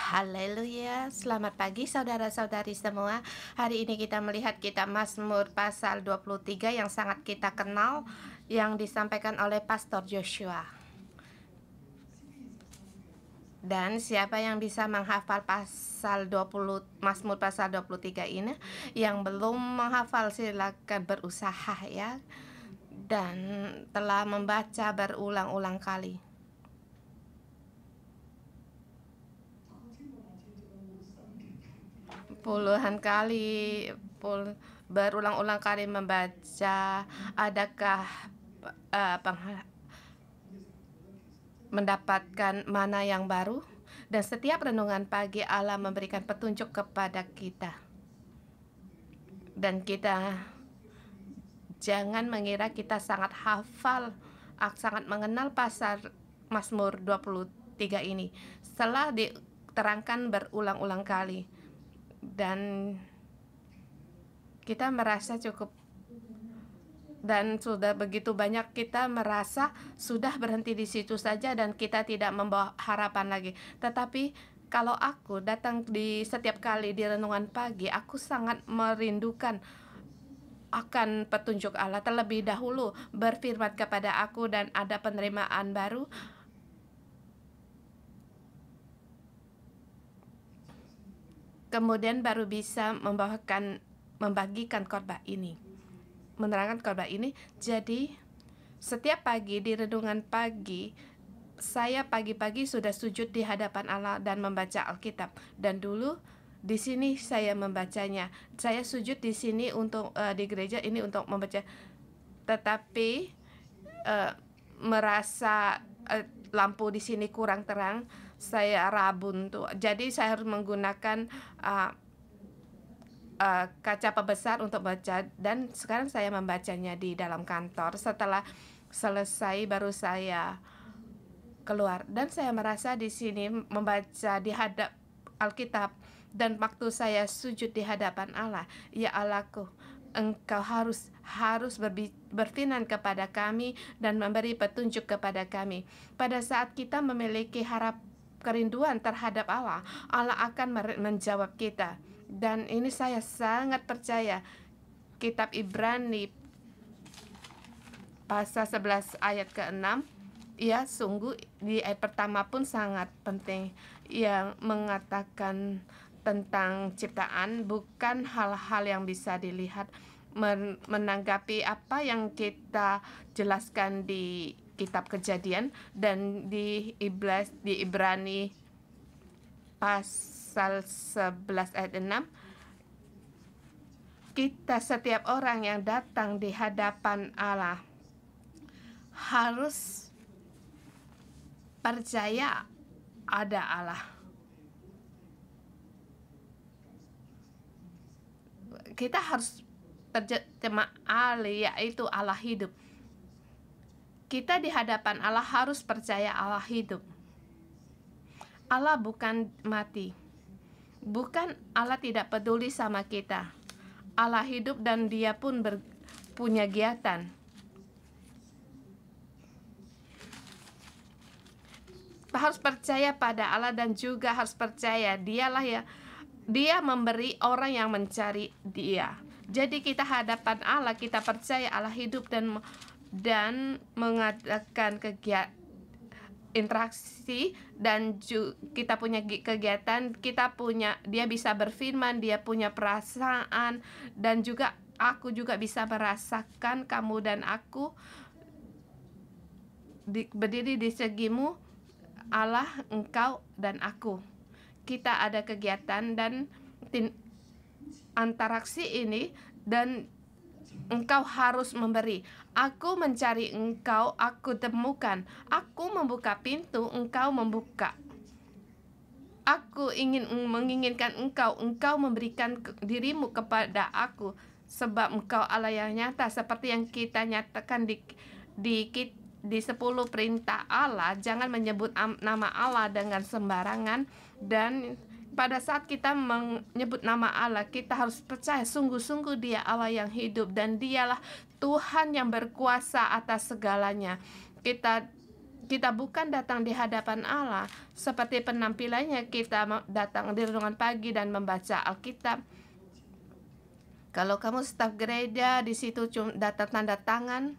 Haleluya, selamat pagi saudara-saudari semua. Hari ini kita melihat kitab Mazmur pasal 23 yang sangat kita kenal, yang disampaikan oleh Pastor Joshua. Dan siapa yang bisa menghafal pasal 20, Mazmur pasal 23 ini? Yang belum menghafal silakan berusaha ya. Dan telah membaca berulang-ulang kali. Puluhan kali, berulang-ulang kali membaca. Adakah mendapatkan mana yang baru? Dan setiap renungan pagi Allah memberikan petunjuk kepada kita. Dan kita jangan mengira kita sangat hafal, sangat mengenal pasal Mazmur 23 ini. Setelah diterangkan berulang-ulang kali. Dan kita merasa cukup, dan sudah begitu banyak kita merasa sudah berhenti di situ saja dan kita tidak membawa harapan lagi. Tetapi kalau aku datang di setiap kali di renungan pagi, aku sangat merindukan akan petunjuk Allah. Terlebih dahulu berfirman kepada aku dan ada penerimaan baru. Kemudian baru bisa membagikan khotbah ini, menerangkan khotbah ini. Jadi setiap pagi di renungan pagi, saya pagi-pagi sudah sujud di hadapan Allah dan membaca Alkitab. Dan dulu di sini saya membacanya. Saya sujud di sini untuk di gereja ini untuk membaca. Tetapi merasa lampu di sini kurang terang, saya rabun tuh. Jadi saya harus menggunakan kaca pembesar untuk baca, dan sekarang saya membacanya di dalam kantor. Setelah selesai baru saya keluar, dan saya merasa di sini membaca di hadap Alkitab, dan waktu saya sujud di hadapan Allah, ya Allahku, Engkau harus berfirman kepada kami dan memberi petunjuk kepada kami. Pada saat kita memiliki kerinduan terhadap Allah, Allah akan menjawab kita. Dan ini saya sangat percaya. Kitab Ibrani pasal 11 ayat ke-6, ya sungguh di ayat pertama pun sangat penting, yang mengatakan tentang ciptaan, bukan hal-hal yang bisa dilihat. Menanggapi apa yang kita jelaskan di kitab Kejadian dan di Ibrani pasal 11 ayat 6, kita setiap orang yang datang di hadapan Allah harus percaya ada Allah. Kita harus terjemah Ali, yaitu Allah hidup. Kita di hadapan Allah harus percaya Allah hidup. Allah bukan mati. Bukan Allah tidak peduli sama kita. Allah hidup dan Dia pun punya kegiatan. Harus percaya pada Allah dan juga harus percaya Dialah ya. Dia memberi orang yang mencari Dia. Jadi kita hadapan Allah, kita percaya Allah hidup dan mengadakan kegiatan interaksi, dan kita punya kegiatan, dia bisa berfirman, dia punya perasaan, dan juga aku juga bisa merasakan kamu dan aku berdiri di segimu, Allah, engkau dan aku. Kita ada kegiatan dan interaksi ini, dan engkau harus memberi. Aku mencari engkau, aku temukan. Aku membuka pintu, engkau membuka. Aku menginginkan engkau memberikan dirimu kepada aku, sebab engkau Allah yang nyata, seperti yang kita nyatakan di 10 perintah Allah. Jangan menyebut nama Allah dengan sembarangan. Dan pada saat kita menyebut nama Allah, kita harus percaya sungguh-sungguh Dia Allah yang hidup dan Dialah Tuhan yang berkuasa atas segalanya. Kita Kita bukan datang di hadapan Allah seperti penampilannya kita datang di renungan pagi dan membaca Alkitab. Kalau kamu staf gereja, di situ cuma datang tanda tangan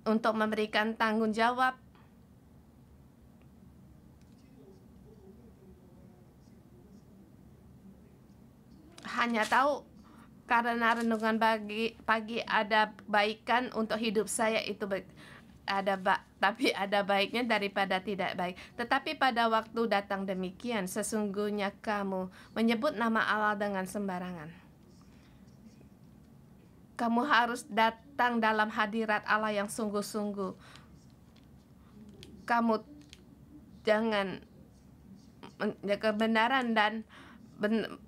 untuk memberikan tanggung jawab. Hanya tahu karena renungan pagi ada baikan untuk hidup saya, itu tapi ada baiknya daripada tidak baik. Tetapi pada waktu datang demikian, sesungguhnya kamu menyebut nama Allah dengan sembarangan. Kamu harus datang dalam hadirat Allah yang sungguh-sungguh. Kamu jangan kebenaran dan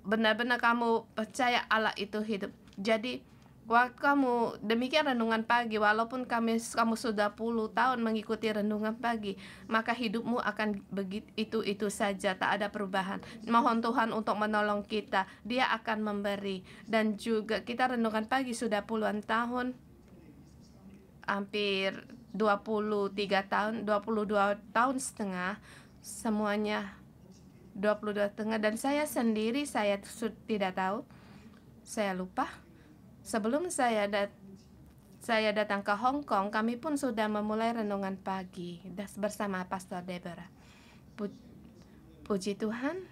benar-benar kamu percaya Allah itu hidup. Jadi waktu kamu demikian renungan pagi, walaupun kamu sudah puluh tahun mengikuti renungan pagi, maka hidupmu akan begitu itu saja, tak ada perubahan. Mohon Tuhan untuk menolong kita, Dia akan memberi. Dan juga kita renungan pagi sudah puluhan tahun, hampir 23 tahun, 22 tahun setengah, semuanya 22 setengah. Dan saya sendiri, saya tidak tahu, saya lupa. Sebelum saya datang ke Hong Kong, kami pun sudah memulai renungan pagi bersama Pastor Deborah. Puji Tuhan,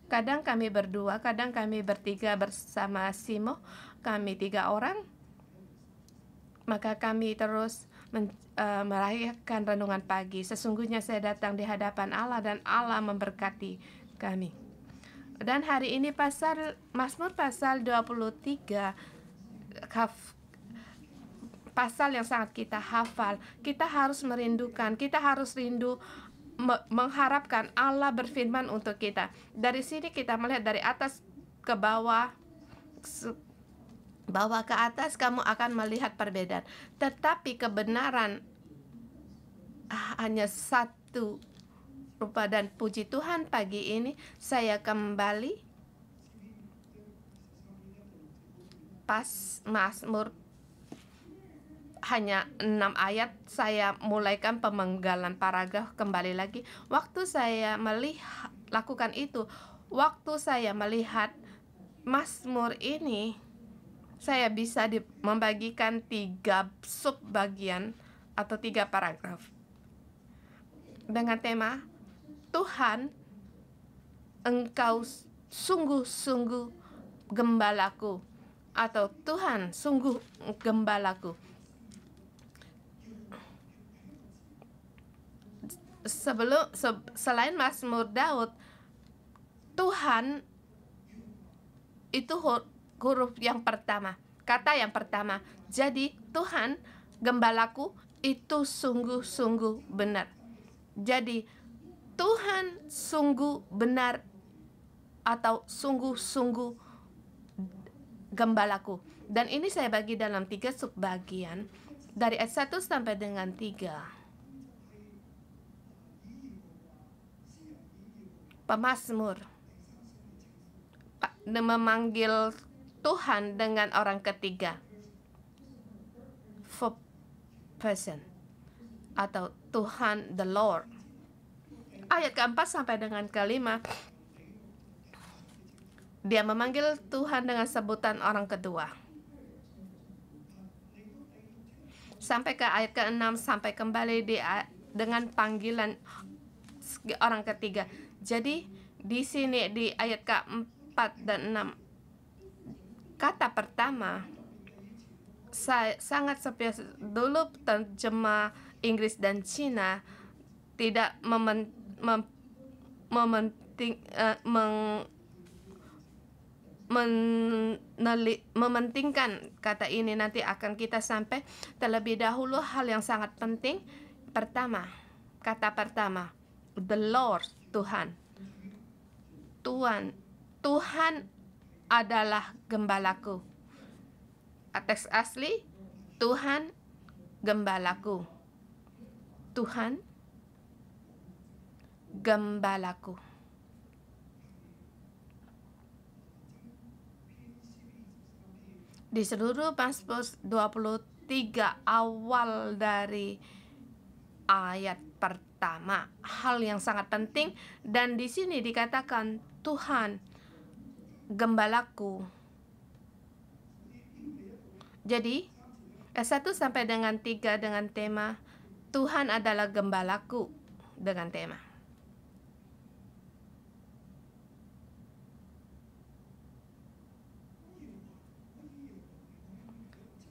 kadang kami berdua, kadang kami bertiga bersama Simo, kami 3 orang. Maka kami terus merayakan renungan pagi. Sesungguhnya saya datang di hadapan Allah dan Allah memberkati kami. Dan hari ini Mazmur pasal 23, pasal yang sangat kita hafal. Kita harus merindukan, kita harus rindu mengharapkan Allah berfirman untuk kita. Dari sini kita melihat dari atas ke bawah, bawah ke atas, kamu akan melihat perbedaan. Tetapi kebenaran hanya satu rupa. Dan puji Tuhan, pagi ini saya kembali pas Mazmur hanya 6 ayat, saya mulaikan pemenggalan paragraf kembali lagi. Waktu saya lakukan itu, waktu saya melihat Mazmur ini, saya bisa membagikan 3 sub bagian atau 3 paragraf dengan tema Tuhan, Engkau sungguh-sungguh gembalaku, atau Tuhan sungguh gembalaku. Selain Mazmur Daud, Tuhan itu huruf yang pertama, kata yang pertama. Jadi Tuhan gembalaku itu sungguh-sungguh benar. Jadi Tuhan sungguh benar atau sungguh-sungguh gembalaku. Dan ini saya bagi dalam 3 subbagian dari ayat 1 sampai dengan 3. Pemazmur memanggil Tuhan dengan orang ketiga, fourth person, atau Tuhan the Lord. Ayat keempat sampai dengan kelima, dia memanggil Tuhan dengan sebutan orang kedua. Sampai ke ayat ke-6 sampai kembali dengan panggilan orang ketiga. Jadi di sini di ayat ke-4 dan 6, kata pertama saya sangat spesial. Dulu terjemah Inggris dan Cina tidak mementingkan kata ini. Nanti akan kita sampai. Terlebih dahulu hal yang sangat penting, pertama, kata pertama, the Lord, Tuhan. Tuhan adalah gembalaku. Teks asli, Tuhan gembalaku. Tuhan gembalaku. Di seluruh Mazmur 23 awal dari ayat pertama, hal yang sangat penting, dan di sini dikatakan Tuhan gembalaku. Jadi 1 sampai dengan 3 dengan tema Tuhan adalah gembalaku dengan tema.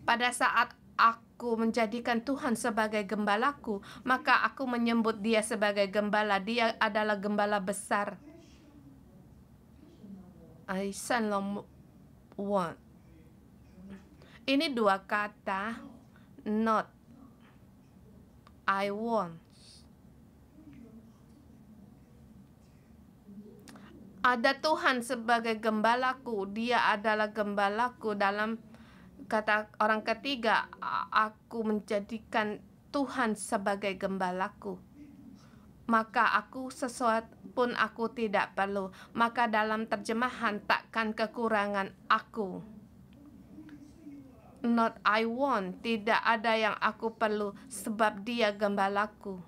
Pada saat aku menjadikan Tuhan sebagai gembalaku, maka aku menyebut Dia sebagai gembala. Dia adalah gembala besar. I san long want. Ini dua kata, not, I want. Ada Tuhan sebagai gembalaku, Dia adalah gembalaku. Dalam kata orang ketiga, aku menjadikan Tuhan sebagai gembalaku, maka aku sesuatu pun aku tidak perlu. Maka dalam terjemahan takkan kekurangan aku. Not I want, tidak ada yang aku perlu sebab Dia gembalaku.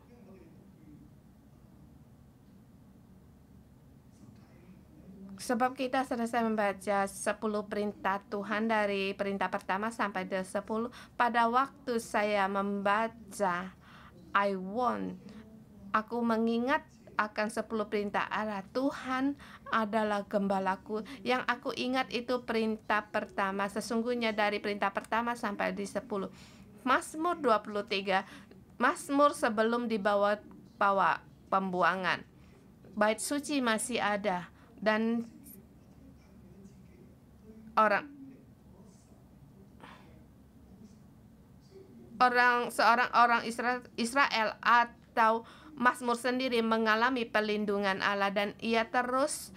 Sebab kita selesai membaca 10 perintah Tuhan dari perintah pertama sampai ke 10. Pada waktu saya membaca I want, aku mengingat akan 10 perintah Allah. Tuhan adalah gembalaku. Yang aku ingat itu perintah pertama. Sesungguhnya dari perintah pertama sampai di 10. Mazmur 23, Mazmur sebelum dibawa pembuangan. Bait suci masih ada, dan seorang orang Israel atau Mazmur sendiri mengalami perlindungan Allah, dan ia terus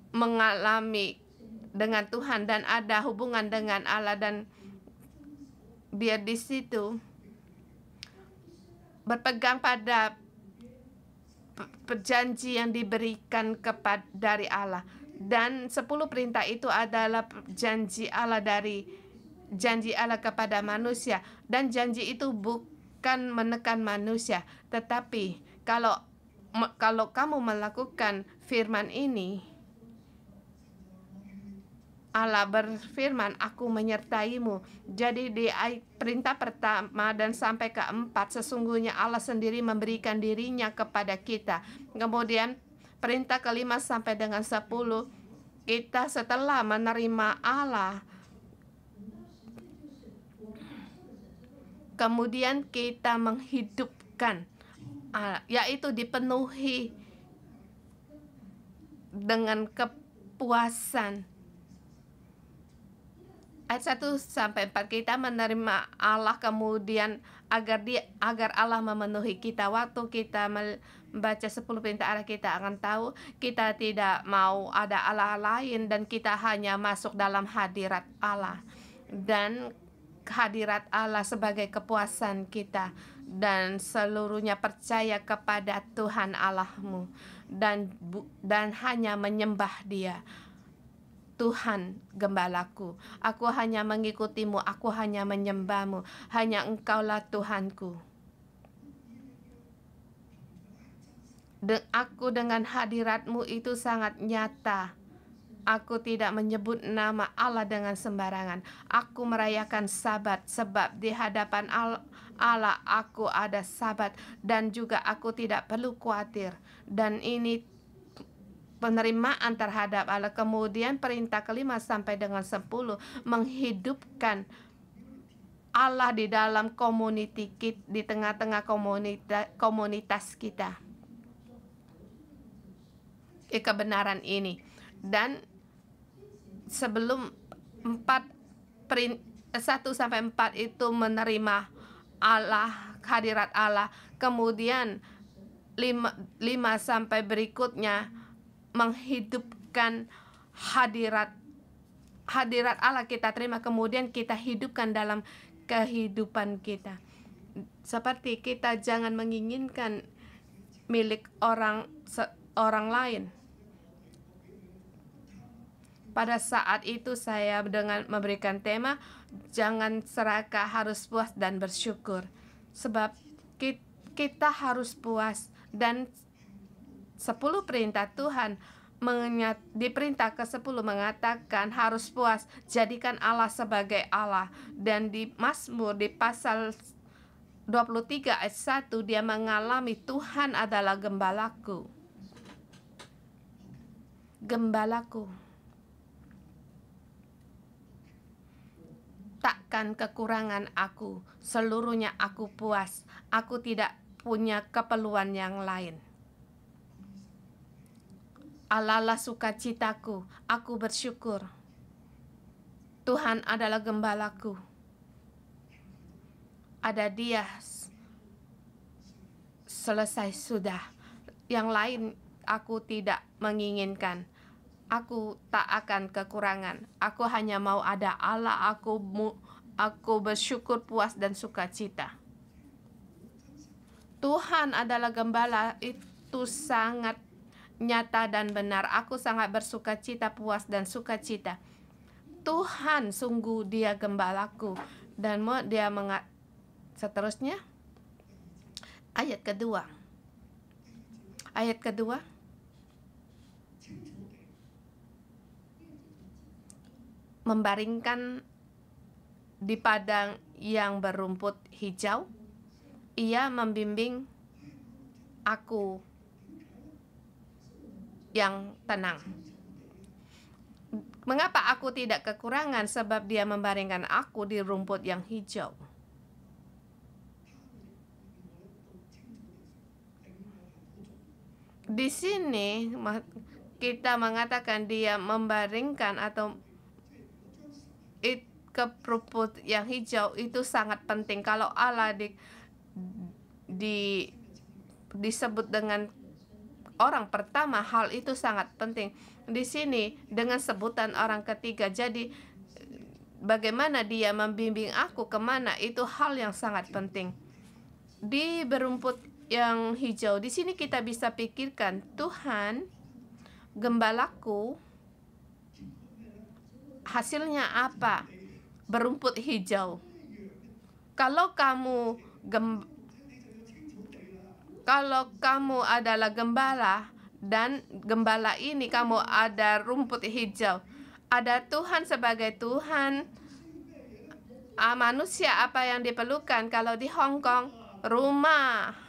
mengalami dengan Tuhan dan ada hubungan dengan Allah, dan dia di situ berpegang pada perjanji yang diberikan dari Allah. Dan 10 perintah itu adalah janji Allah kepada manusia, dan janji itu bukan menekan manusia, tetapi kalau kamu melakukan firman ini, Allah berfirman, aku menyertaimu. Jadi di perintah pertama dan sampai keempat, sesungguhnya Allah sendiri memberikan dirinya kepada kita. Kemudian perintah kelima sampai dengan 10, kita setelah menerima Allah, kemudian kita menghidupkan, yaitu dipenuhi dengan kepuasan. Ayat 1 sampai 4, kita menerima Allah, kemudian agar Allah memenuhi kita. Waktu kita membaca 10 perintah Allah, kita akan tahu kita tidak mau ada Allah lain, dan kita hanya masuk dalam hadirat Allah, dan hadirat Allah sebagai kepuasan kita, dan seluruhnya percaya kepada Tuhan Allahmu, dan hanya menyembah Dia. Tuhan gembalaku, aku hanya mengikutimu, aku hanya menyembahmu, hanya Engkaulah Tuhanku. Aku dengan hadiratmu itu sangat nyata. Aku tidak menyebut nama Allah dengan sembarangan. Aku merayakan Sabat, sebab di hadapan Allah aku ada Sabat, dan juga aku tidak perlu khawatir. Dan ini penerimaan terhadap Allah. Kemudian perintah kelima sampai dengan 10, menghidupkan Allah di dalam community kita, di tengah-tengah komunitas kita. Kebenaran ini. Dan sebelum 1 sampai 4 itu menerima Allah, hadirat Allah. Kemudian 5 sampai berikutnya menghidupkan hadirat Allah kita terima, kemudian kita hidupkan dalam kehidupan kita. Seperti kita jangan menginginkan milik orang lain. Pada saat itu saya dengan memberikan tema jangan serakah, harus puas dan bersyukur. Sebab kita harus puas. Dan 10 perintah Tuhan di perintah ke-10 mengatakan harus puas, jadikan Allah sebagai Allah. Dan di Mazmur di pasal 23 ayat 1 dia mengalami Tuhan adalah gembalaku. Gembalaku. Takkan kekurangan aku, seluruhnya aku puas. Aku tidak punya keperluan yang lain. Allah lah sukacitaku, aku bersyukur. Tuhan adalah gembalaku. Ada Dia, selesai sudah. Yang lain aku tidak menginginkan. Aku tak akan kekurangan. Aku hanya mau ada Allah. Aku bersyukur, puas dan sukacita. Tuhan adalah gembala, itu sangat nyata dan benar. Aku sangat bersukacita, puas dan sukacita. Tuhan sungguh Dia gembalaku. Dan dia seterusnya ayat kedua. Ayat kedua. Membaringkan di padang yang berumput hijau. Ia membimbing aku yang tenang. Mengapa aku tidak kekurangan? Sebab Dia membaringkan aku di rumput yang hijau. Di sini kita mengatakan Dia membaringkan atau ke rumput yang hijau, itu sangat penting. Kalau Allah disebut dengan orang pertama, hal itu sangat penting. Di sini dengan sebutan orang ketiga. Jadi bagaimana Dia membimbing aku kemana, itu hal yang sangat penting. Di berumput yang hijau, di sini kita bisa pikirkan Tuhan gembalaku, hasilnya apa? Berumput hijau. Kalau kamu adalah gembala, dan gembala ini kamu ada rumput hijau, ada Tuhan sebagai Tuhan. Manusia apa yang diperlukan? Kalau di Hong Kong, rumah.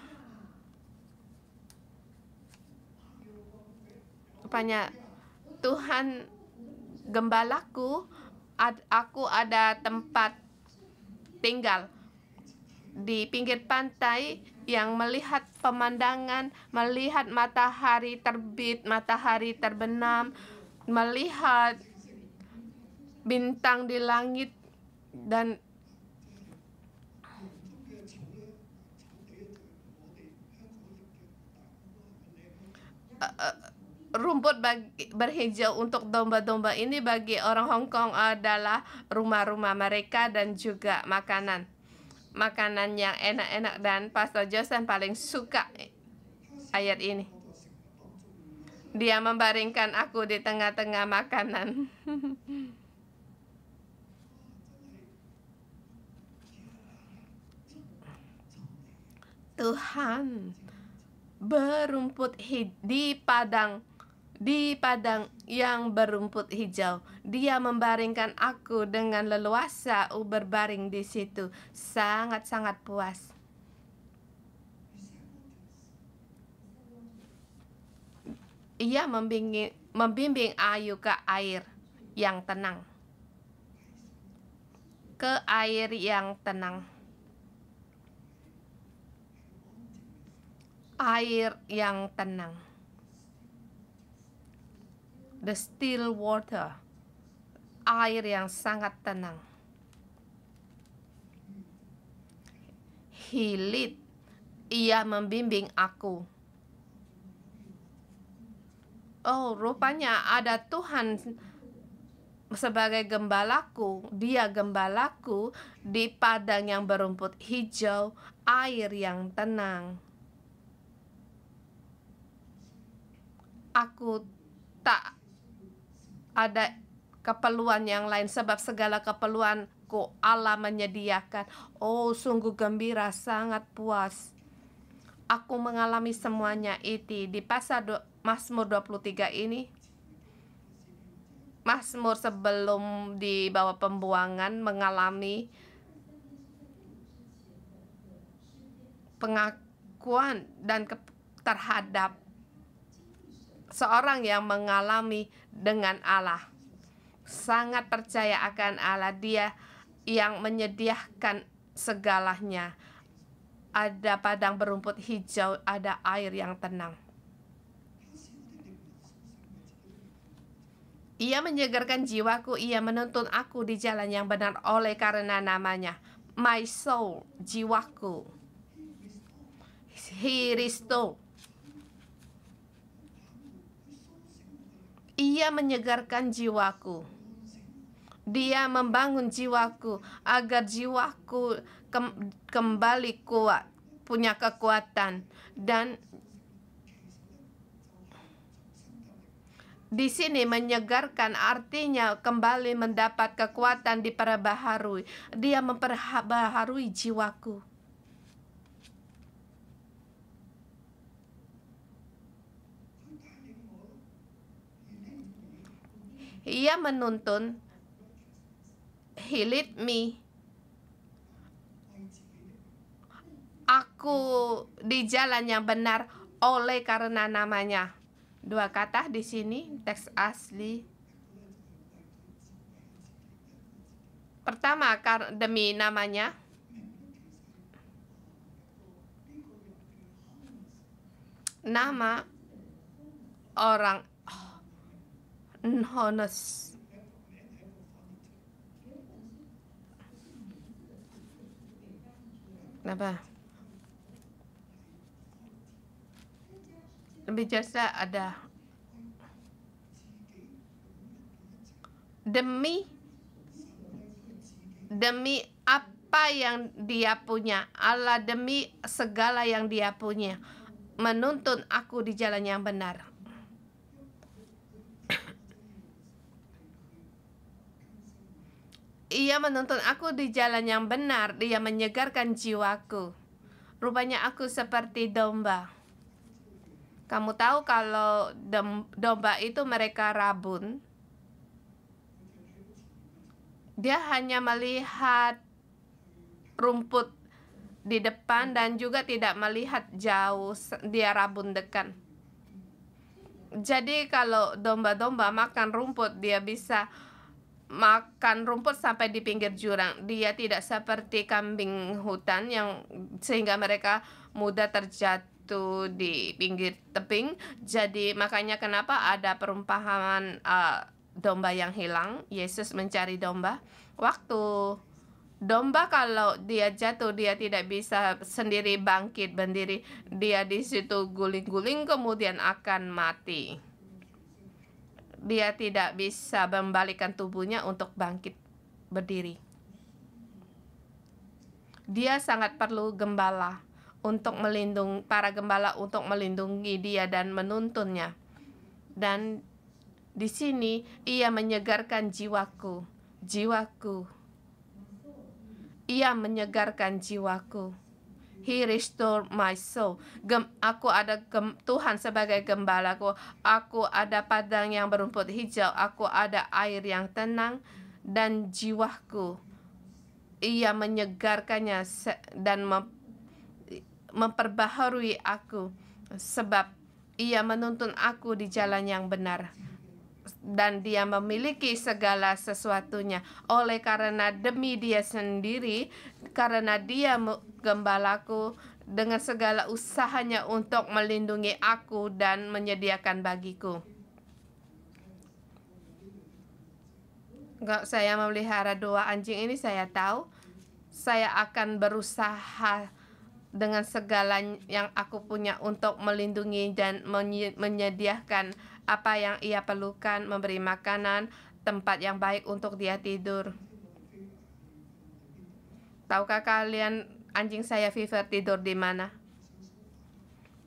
Rupanya Tuhan gembalaku, aku ada tempat tinggal di pinggir pantai yang melihat pemandangan, melihat matahari terbit, matahari terbenam, melihat bintang di langit, dan rumput berhijau untuk domba-domba ini bagi orang Hong Kong adalah rumah-rumah mereka dan juga makanan yang enak-enak. Dan Pastor Joseph paling suka ayat ini. Dia membaringkan aku di tengah-tengah makanan. Tuhan berumput di padang yang berumput hijau. Dia membaringkan aku dengan leluasa, berbaring di situ, sangat-sangat puas. Ia membimbing Ayu ke air yang tenang. Ke air yang tenang. Air yang tenang. The still water. Air yang sangat tenang. He lead. Ia membimbing aku. Oh, rupanya ada Tuhan sebagai gembalaku. Dia gembalaku di padang yang berumput hijau, air yang tenang. Aku tak ada keperluan yang lain, sebab segala keperluanku Allah menyediakan. Oh, sungguh gembira, sangat puas. Aku mengalami semuanya itu di Mazmur 23 ini. Mazmur sebelum dibawa pembuangan mengalami pengakuan dan terhadap seorang yang mengalami dengan Allah, sangat percaya akan Allah. Dia yang menyediakan segalanya. Ada padang berumput hijau, ada air yang tenang. Ia menyegarkan jiwaku, ia menuntun aku di jalan yang benar oleh karena namanya. My soul, jiwaku. He restore. Ia menyegarkan jiwaku. Dia membangun jiwaku agar jiwaku kembali kuat, punya kekuatan. Dan di sini menyegarkan artinya kembali mendapat kekuatan, diperbaharui. Dia memperbaharui jiwaku. Ia menuntun. He lead me. Aku di jalan yang benar oleh karena namanya. Dua kata di sini teks asli. Pertama, demi namanya. Nama orang honest. Kenapa? Lebih jasa ada demi apa yang dia punya. Allah demi segala yang dia punya menuntun aku di jalan yang benar. Ia menuntun aku di jalan yang benar. Dia menyegarkan jiwaku. Rupanya aku seperti domba. Kamu tahu kalau domba itu mereka rabun. Dia hanya melihat rumput di depan dan juga tidak melihat jauh. Dia rabun dekat. Jadi kalau domba-domba makan rumput, dia bisa makan rumput sampai di pinggir jurang. Dia tidak seperti kambing hutan yang sehingga mereka mudah terjatuh di pinggir tebing. Jadi makanya kenapa ada perumpamaan domba yang hilang. Yesus mencari domba. Waktu domba kalau dia jatuh, dia tidak bisa sendiri bangkit berdiri. Dia di situ guling-guling kemudian akan mati. Dia tidak bisa membalikkan tubuhnya untuk bangkit berdiri. Dia sangat perlu gembala untuk melindungi para gembala untuk melindungi dia dan menuntunnya. Dan di sini ia menyegarkan jiwaku. Ia menyegarkan jiwaku. He restore my soul. Aku ada Tuhan sebagai gembalaku. Aku ada padang yang berumput hijau. Aku ada air yang tenang dan jiwaku. Ia menyegarkannya dan memperbaharui aku, sebab ia menuntun aku di jalan yang benar. Dan dia memiliki segala sesuatunya oleh karena demi dia sendiri, karena dia gembalaku dengan segala usahanya untuk melindungi aku dan menyediakan bagiku. Kalau saya memelihara 2 anjing ini, saya tahu saya akan berusaha dengan segala yang aku punya untuk melindungi dan menyediakan apa yang ia perlukan, memberi makanan, tempat yang baik untuk dia tidur. Tahukah kalian anjing saya Fever tidur di mana?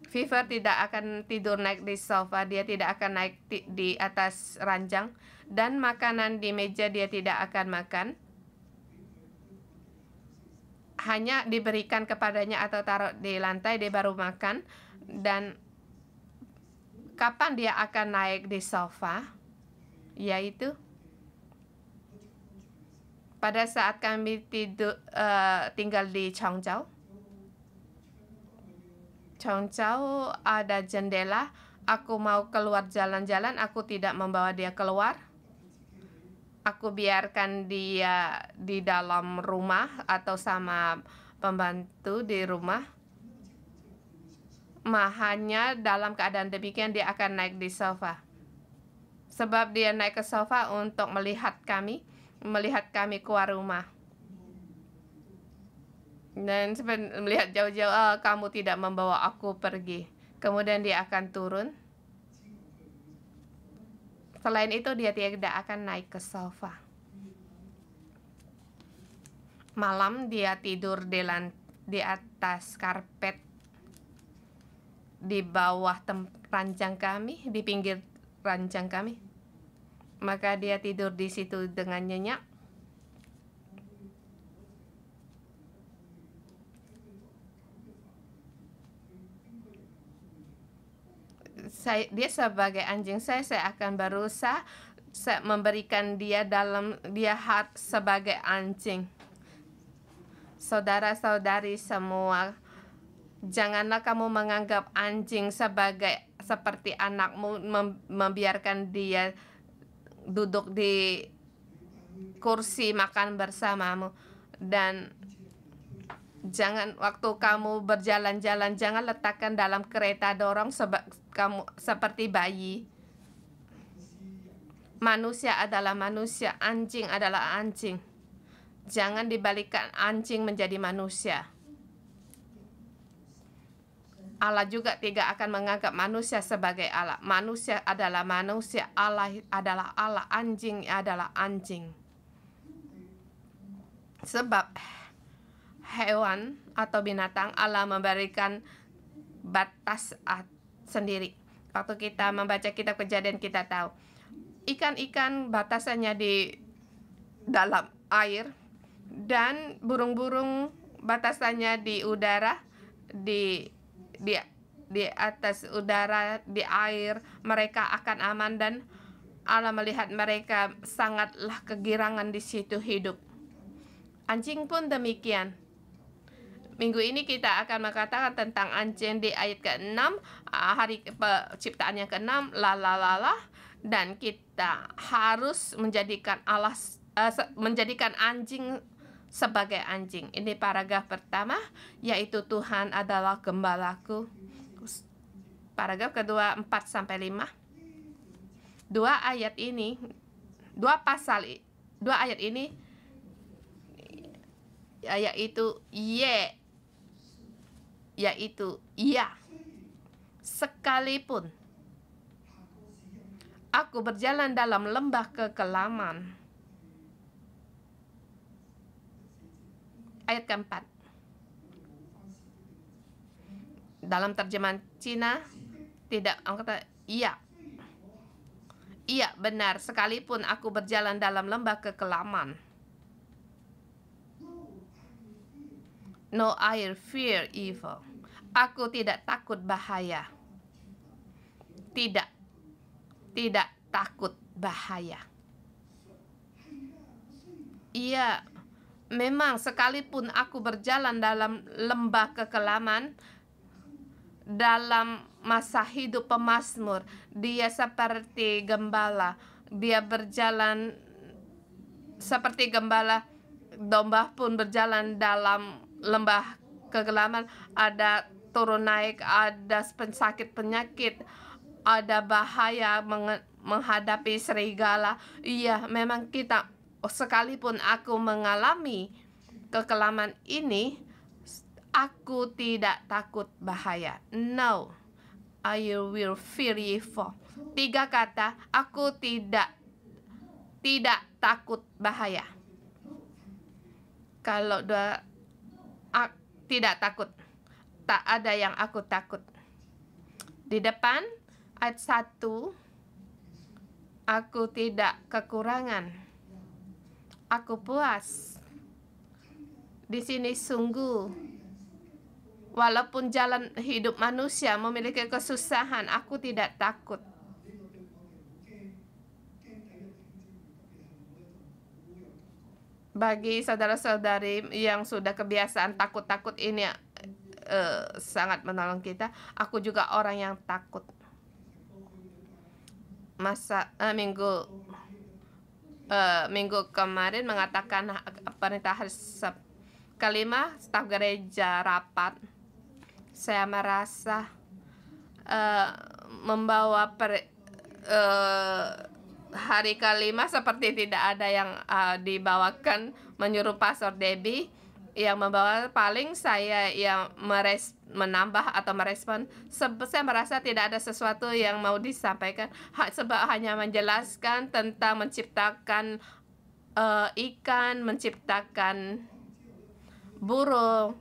Fever tidak akan tidur naik di sofa, dia tidak akan naik di atas ranjang, dan makanan di meja dia tidak akan makan. hanya diberikan kepadanya atau taruh di lantai, dia baru makan. Dan kapan dia akan naik di sofa? Yaitu pada saat kami tinggal di Chongzhou. Chongzhou ada jendela. Aku mau keluar jalan-jalan, aku tidak membawa dia keluar. Aku biarkan dia di dalam rumah atau sama pembantu di rumah. Hanya dalam keadaan demikian dia akan naik di sofa. Sebab dia naik ke sofa untuk melihat kami keluar rumah. Dan melihat jauh-jauh, kamu tidak membawa aku pergi. Kemudian dia akan turun. Selain itu dia tidak akan naik ke sofa. Malam dia tidur di atas karpet di bawah ranjang kami, di pinggir ranjang kami. Maka dia tidur di situ dengan nyenyak. Dia sebagai anjing saya akan berusaha memberikan dia sebagai anjing. Saudara-saudari semua, janganlah kamu menganggap anjing seperti anakmu, membiarkan dia duduk di kursi makan bersamamu. Dan jangan waktu kamu berjalan-jalan, jangan letakkan dalam kereta dorong kamu seperti bayi. Manusia adalah manusia, anjing adalah anjing. Jangan dibalikkan anjing menjadi manusia. Allah juga tidak akan menganggap manusia sebagai Allah. Manusia adalah manusia, Allah adalah Allah, anjing adalah anjing. Sebab hewan atau binatang Allah memberikan batas sendiri. Waktu kita membaca kitab Kejadian kita tahu ikan-ikan batasannya di dalam air, dan burung-burung batasannya di udara, di atas udara, di air. Mereka akan aman dan Allah melihat mereka sangatlah kegirangan di situ hidup. Anjing pun demikian. Minggu ini kita akan mengatakan tentang anjing di ayat ke-6, hari penciptaan yang ke-6, dan kita harus menjadikan menjadikan anjing sebagai anjing. Ini paragraf pertama, yaitu Tuhan adalah gembalaku. Paragraf kedua 4-5. Dua ayat ini yaitu iya. Sekalipun aku berjalan dalam lembah kekelaman. Ayat keempat. Dalam terjemahan Cina tidak kata iya. Iya, benar, sekalipun aku berjalan dalam lembah kekelaman. No, I fear evil. Aku tidak takut bahaya. Tidak takut bahaya. Iya, memang sekalipun aku berjalan dalam lembah kekelaman, dalam masa hidup pemazmur, dia seperti gembala. Dia berjalan seperti gembala. Domba pun berjalan dalam lembah kegelaman, ada turun naik, ada sakit penyakit, ada bahaya menghadapi serigala. Iya, memang kita, sekalipun aku mengalami kekelaman ini, aku tidak takut bahaya. No, I will fear evil. 3 kata, aku tidak takut bahaya. Kalau tidak takut, tak ada yang aku takut. Di depan ayat 1, aku tidak kekurangan, aku puas. di sini sungguh, walaupun jalan hidup manusia memiliki kesusahan, aku tidak takut. Bagi saudara-saudari yang sudah kebiasaan takut-takut ini sangat menolong kita. Aku juga orang yang takut. Minggu kemarin mengatakan perintah hari kelima, staf gereja rapat. Saya merasa membawa hari kelima seperti tidak ada yang dibawakan, menyuruh Pastor Debbie yang membawa, paling saya yang menambah atau merespon. Saya merasa tidak ada sesuatu yang mau disampaikan, sebab hanya menjelaskan tentang menciptakan ikan, menciptakan burung.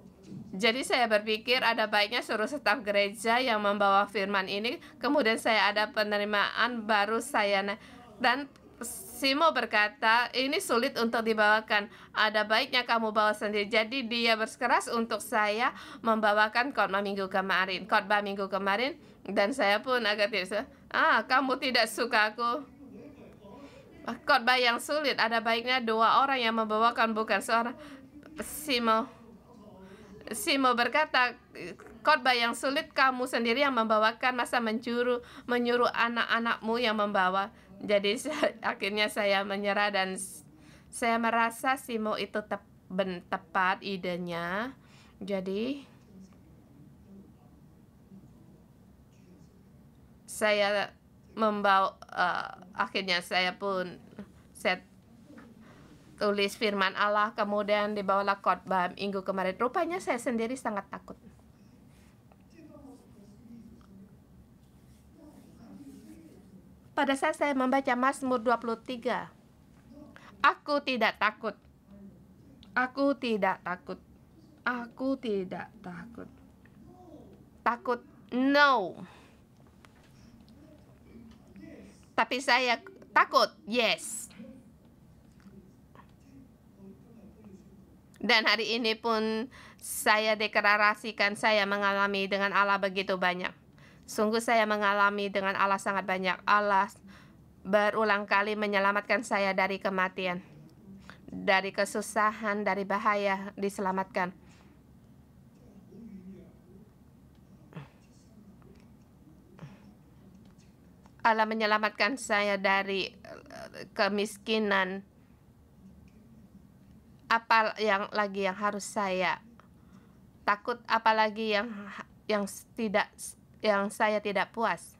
Jadi saya berpikir ada baiknya suruh staf gereja yang membawa firman ini. Kemudian saya ada penerimaan, baru saya dan Simo berkata, ini sulit untuk dibawakan. Ada baiknya kamu bawa sendiri. Jadi dia berkeras untuk saya membawakan khotbah minggu kemarin. Dan saya pun agak tidak, kamu tidak suka aku. Khotbah yang sulit, ada baiknya 2 orang yang membawakan, bukan seorang. Simo berkata, khotbah yang sulit kamu sendiri yang membawakan, masa menyuruh anak-anakmu yang membawa. Jadi akhirnya saya menyerah dan saya merasa Simo itu tepat idenya. Jadi saya membawa, akhirnya saya tulis firman Allah, kemudian dibawalah khotbah minggu kemarin. Rupanya saya sendiri sangat takut. Pada saat saya membaca Mazmur 23, aku tidak takut. Aku tidak takut. Aku tidak takut. Takut, no. Tapi saya takut, yes. Dan hari ini pun saya deklarasikan saya mengalami dengan Allah begitu banyak. Sungguh saya mengalami dengan Allah sangat banyak. Allah berulang kali menyelamatkan saya dari kematian, dari kesusahan, dari bahaya, diselamatkan. Allah menyelamatkan saya dari kemiskinan. Apa yang lagi yang harus saya takut? Apalagi yang saya tidak puas.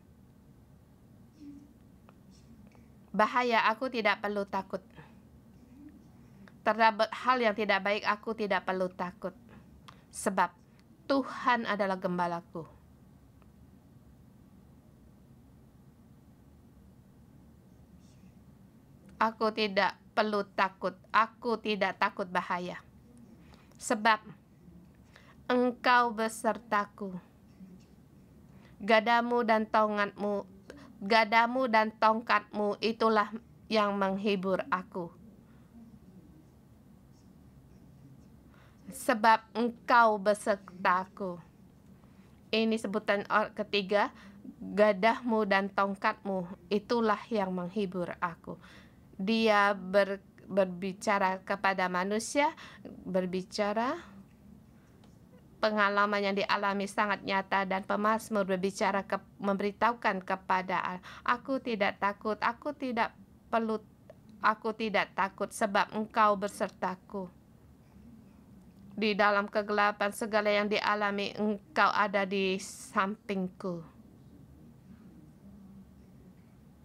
Bahaya, aku tidak perlu takut. Terdapat hal yang tidak baik, aku tidak perlu takut. Sebab Tuhan adalah gembalaku. Aku tidak perlu takut. Aku tidak takut bahaya. Sebab Engkau besertaku. Gadamu dan tongkatmu itulah yang menghibur aku. Sebab Engkau besertaku. Ini sebutan ketiga, gadahmu dan tongkatmu itulah yang menghibur aku. Dia berbicara kepada manusia, berbicara pengalaman yang dialami sangat nyata, dan pemazmur berbicara memberitahukan kepada aku tidak takut, aku tidak takut sebab Engkau besertaku. Di dalam kegelapan segala yang dialami, Engkau ada di sampingku.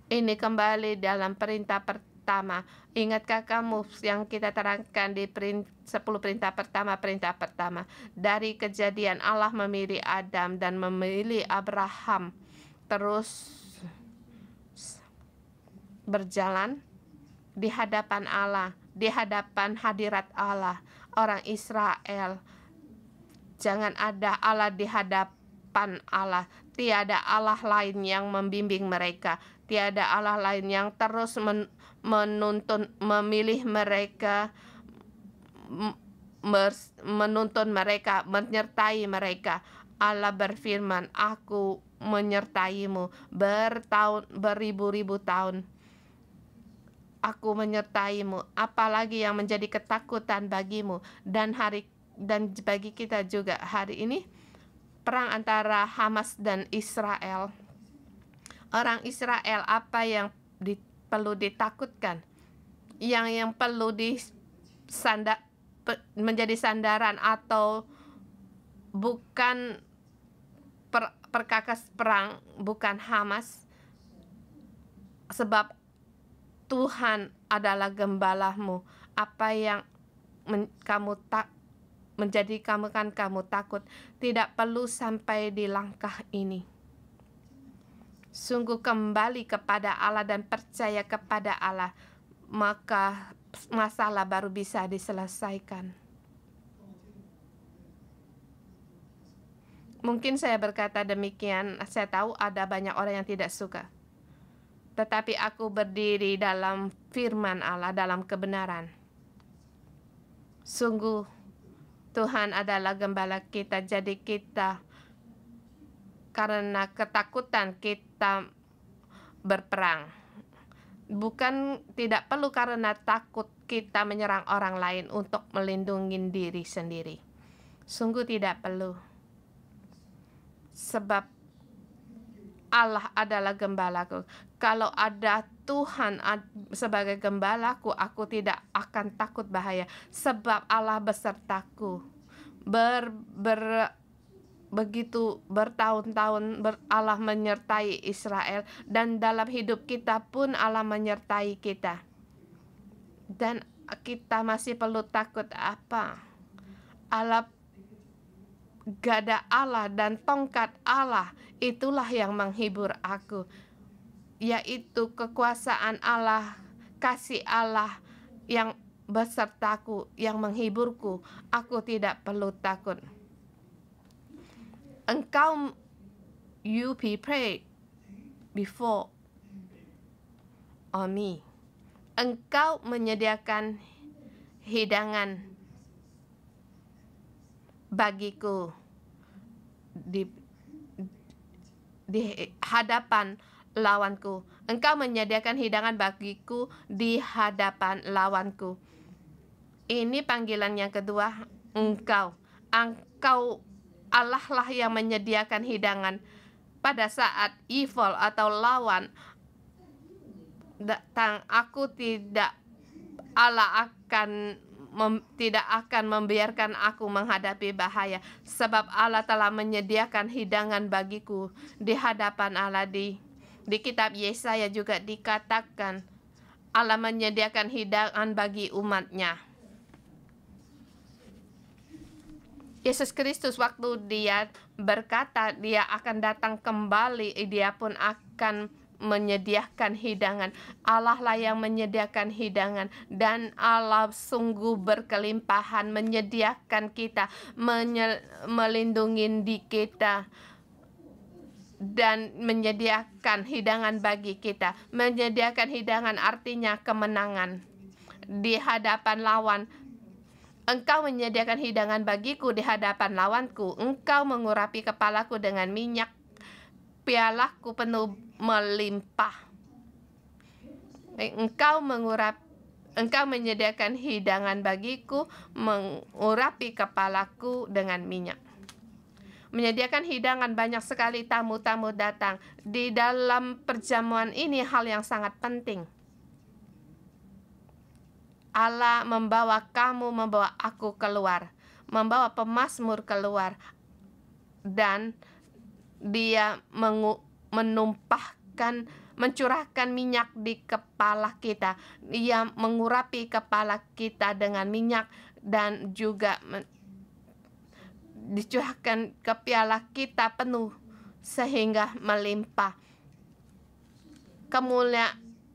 Ini kembali dalam perintah pertama. Ingatkah kamu yang kita terangkan di 10 perintah pertama? Dari Kejadian, Allah memilih Adam dan memilih Abraham terus berjalan di hadapan Allah, di hadapan hadirat Allah. Orang Israel, jangan ada Allah di hadapan Allah. Tiada Allah lain yang membimbing mereka. Tiada Allah lain yang terus menuntun, memilih mereka, menuntun mereka, menyertai mereka. Allah berfirman, aku menyertaimu beribu-ribu tahun. Aku menyertaimu. Apalagi yang menjadi ketakutan bagimu dan bagi kita juga hari ini, perang antara Hamas dan Israel. Orang Israel, apa yang perlu ditakutkan? Yang perlu menjadi sandaran atau bukan perkakas perang, bukan Hamas, sebab Tuhan adalah gembalamu. Apa yang menjadikan kamu takut tidak perlu sampai di langkah ini. Sungguh kembali kepada Allah dan percaya kepada Allah, maka masalah baru bisa diselesaikan. Mungkin saya berkata demikian, saya tahu ada banyak orang yang tidak suka. Tetapi aku berdiri dalam firman Allah, dalam kebenaran. Sungguh Tuhan adalah gembala kita, jadi kita karena ketakutan kita berperang. Bukan, tidak perlu karena takut kita menyerang orang lain untuk melindungi diri sendiri. Sungguh tidak perlu. Sebab Allah adalah gembalaku. Kalau ada Tuhan sebagai gembalaku, aku tidak akan takut bahaya. Sebab Allah besertaku. Begitu bertahun-tahun Allah menyertai Israel, dan dalam hidup kita pun Allah menyertai kita. Dan kita masih perlu takut apa? Allah, gada Allah dan tongkat Allah, itulah yang menghibur aku, yaitu kekuasaan Allah, kasih Allah yang besertaku, yang menghiburku. Aku tidak perlu takut. Engkau, you prepare before on me. Engkau menyediakan hidangan bagiku di hadapan lawanku. Engkau menyediakan hidangan bagiku di hadapan lawanku. Ini panggilan yang kedua. Engkau Allah lah yang menyediakan hidangan pada saat evil atau lawan datang. Allah tidak akan membiarkan aku menghadapi bahaya, sebab Allah telah menyediakan hidangan bagiku di hadapan Allah. Di kitab Yesaya juga dikatakan Allah menyediakan hidangan bagi umatnya. Yesus Kristus waktu dia berkata dia akan datang kembali, dia pun akan menyediakan hidangan. Allah lah yang menyediakan hidangan, dan Allah sungguh berkelimpahan menyediakan kita, melindungi di kita, dan menyediakan hidangan bagi kita. Menyediakan hidangan artinya kemenangan di hadapan lawan. Engkau menyediakan hidangan bagiku di hadapan lawanku. Engkau mengurapi kepalaku dengan minyak, pialaku penuh melimpah. Engkau menyediakan hidangan bagiku, mengurapi kepalaku dengan minyak. Menyediakan hidangan, banyak sekali tamu-tamu datang. Di dalam perjamuan ini hal yang sangat penting. Allah membawa aku keluar, membawa pemazmur keluar, dan dia mencurahkan minyak di kepala kita. Ia mengurapi kepala kita dengan minyak, dan juga dicurahkan ke piala kita penuh sehingga melimpah.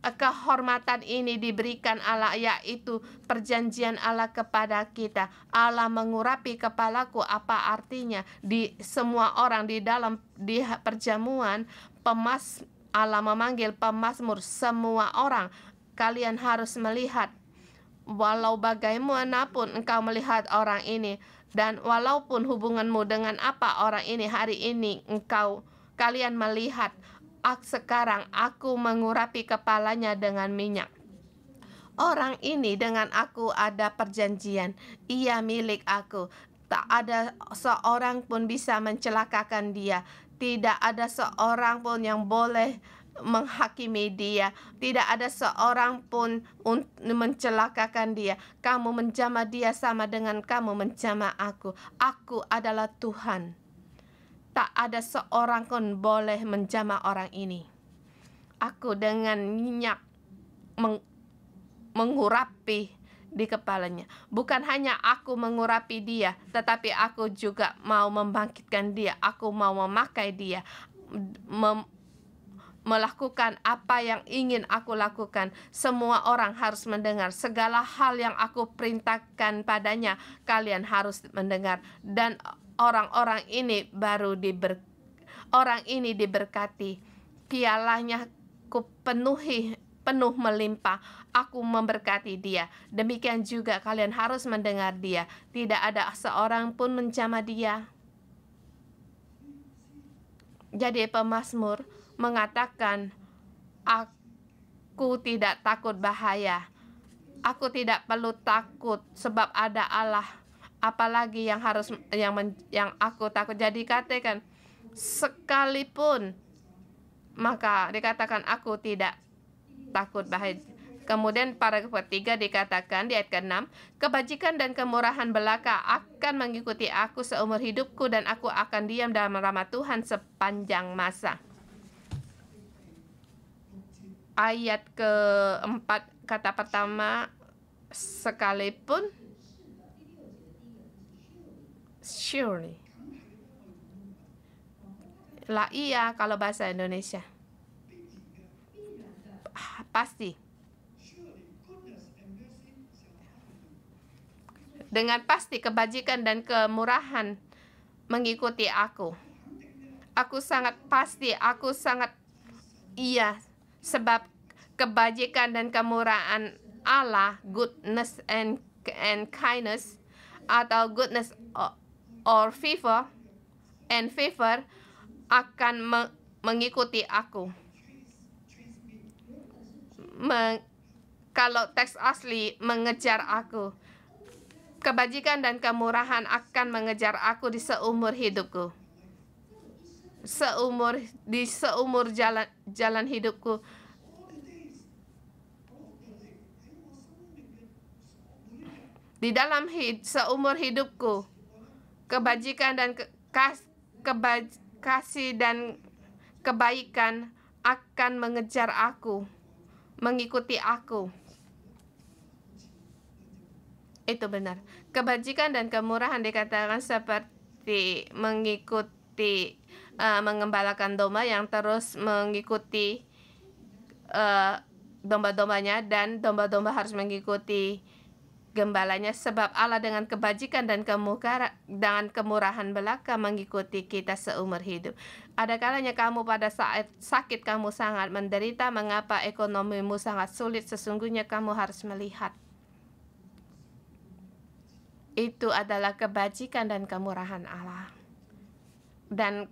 Kehormatan ini diberikan Allah, yaitu perjanjian Allah kepada kita. Allah mengurapi kepalaku, apa artinya? Di semua orang di perjamuan, Allah memanggil pemazmur, semua orang. Kalian harus melihat walau bagaimanapun engkau melihat orang ini, dan walaupun hubunganmu dengan apa orang ini hari ini kalian melihat, sekarang aku mengurapi kepalanya dengan minyak. Orang ini dengan aku ada perjanjian, ia milik aku. Tak ada seorang pun bisa mencelakakan dia. Tidak ada seorang pun yang boleh menghakimi dia. Tidak ada seorang pun mencelakakan dia. Kamu menjamah dia sama dengan kamu menjamah aku. Aku adalah Tuhan. Tak ada seorang pun boleh menjamah orang ini. Aku dengan minyak mengurapi di kepalanya. Bukan hanya aku mengurapi dia, tetapi aku juga mau membangkitkan dia. Aku mau memakai dia, melakukan apa yang ingin aku lakukan. Semua orang harus mendengar. Segala hal yang aku perintahkan padanya, kalian harus mendengar. Dan orang-orang ini orang ini diberkati. Pialanya ku penuh melimpah. Aku memberkati dia. Demikian juga kalian harus mendengar dia. Tidak ada seorang pun menjamah dia. Jadi pemazmur mengatakan, aku tidak takut bahaya. Aku tidak perlu takut sebab ada Allah. Apalagi yang aku takut. Jadi katakan, sekalipun, maka dikatakan aku tidak takut bahaya. Kemudian paragraf ketiga dikatakan di ayat ke-6, kebajikan dan kemurahan belaka akan mengikuti aku seumur hidupku, dan aku akan diam dalam rahmat Tuhan sepanjang masa. Ayat keempat, kata pertama, sekalipun, surely. Lah iya kalau bahasa Indonesia. Pasti. Dengan pasti kebajikan dan kemurahan mengikuti aku. Aku sangat pasti, aku sangat iya, sebab kebajikan dan kemurahan Allah, goodness and kindness, atau goodness or favor akan mengikuti aku. Kalau teks asli, mengejar aku. Kebajikan dan kemurahan akan mengejar aku di seumur hidupku. Di seumur jalan hidupku. Di dalam seumur hidupku, kebajikan dan kasih dan kebaikan akan mengejar aku, mengikuti aku. Itu benar. Kebajikan dan kemurahan dikatakan seperti mengikuti mengembalakan domba yang terus mengikuti domba-dombanya, dan domba-domba harus mengikuti gembalanya, sebab Allah dengan kebajikan dan kemurahan belaka mengikuti kita seumur hidup. Ada kalanya kamu pada saat sakit, kamu sangat menderita, mengapa ekonomimu sangat sulit, sesungguhnya kamu harus melihat itu adalah kebajikan dan kemurahan Allah. Dan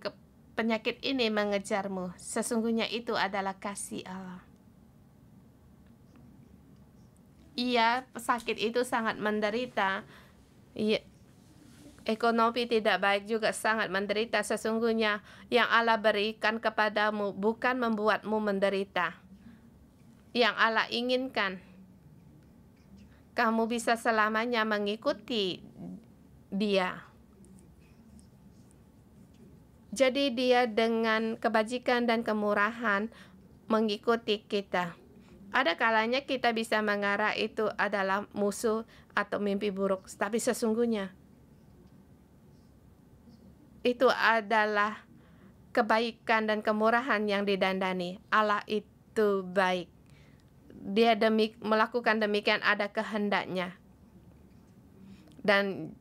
penyakit ini mengejarmu, sesungguhnya itu adalah kasih Allah. Ia sakit itu sangat menderita. Ekonomi tidak baik juga sangat menderita. Sesungguhnya yang Allah berikan kepadamu bukan membuatmu menderita. Yang Allah inginkan kamu bisa selamanya mengikuti Dia. Jadi Dia dengan kebajikan dan kemurahan mengikuti kita. Ada kalanya kita bisa mengarah itu adalah musuh atau mimpi buruk, tapi sesungguhnya itu adalah kebaikan dan kemurahan yang didandani. Allah itu baik. Dia melakukan demikian ada kehendaknya. Dan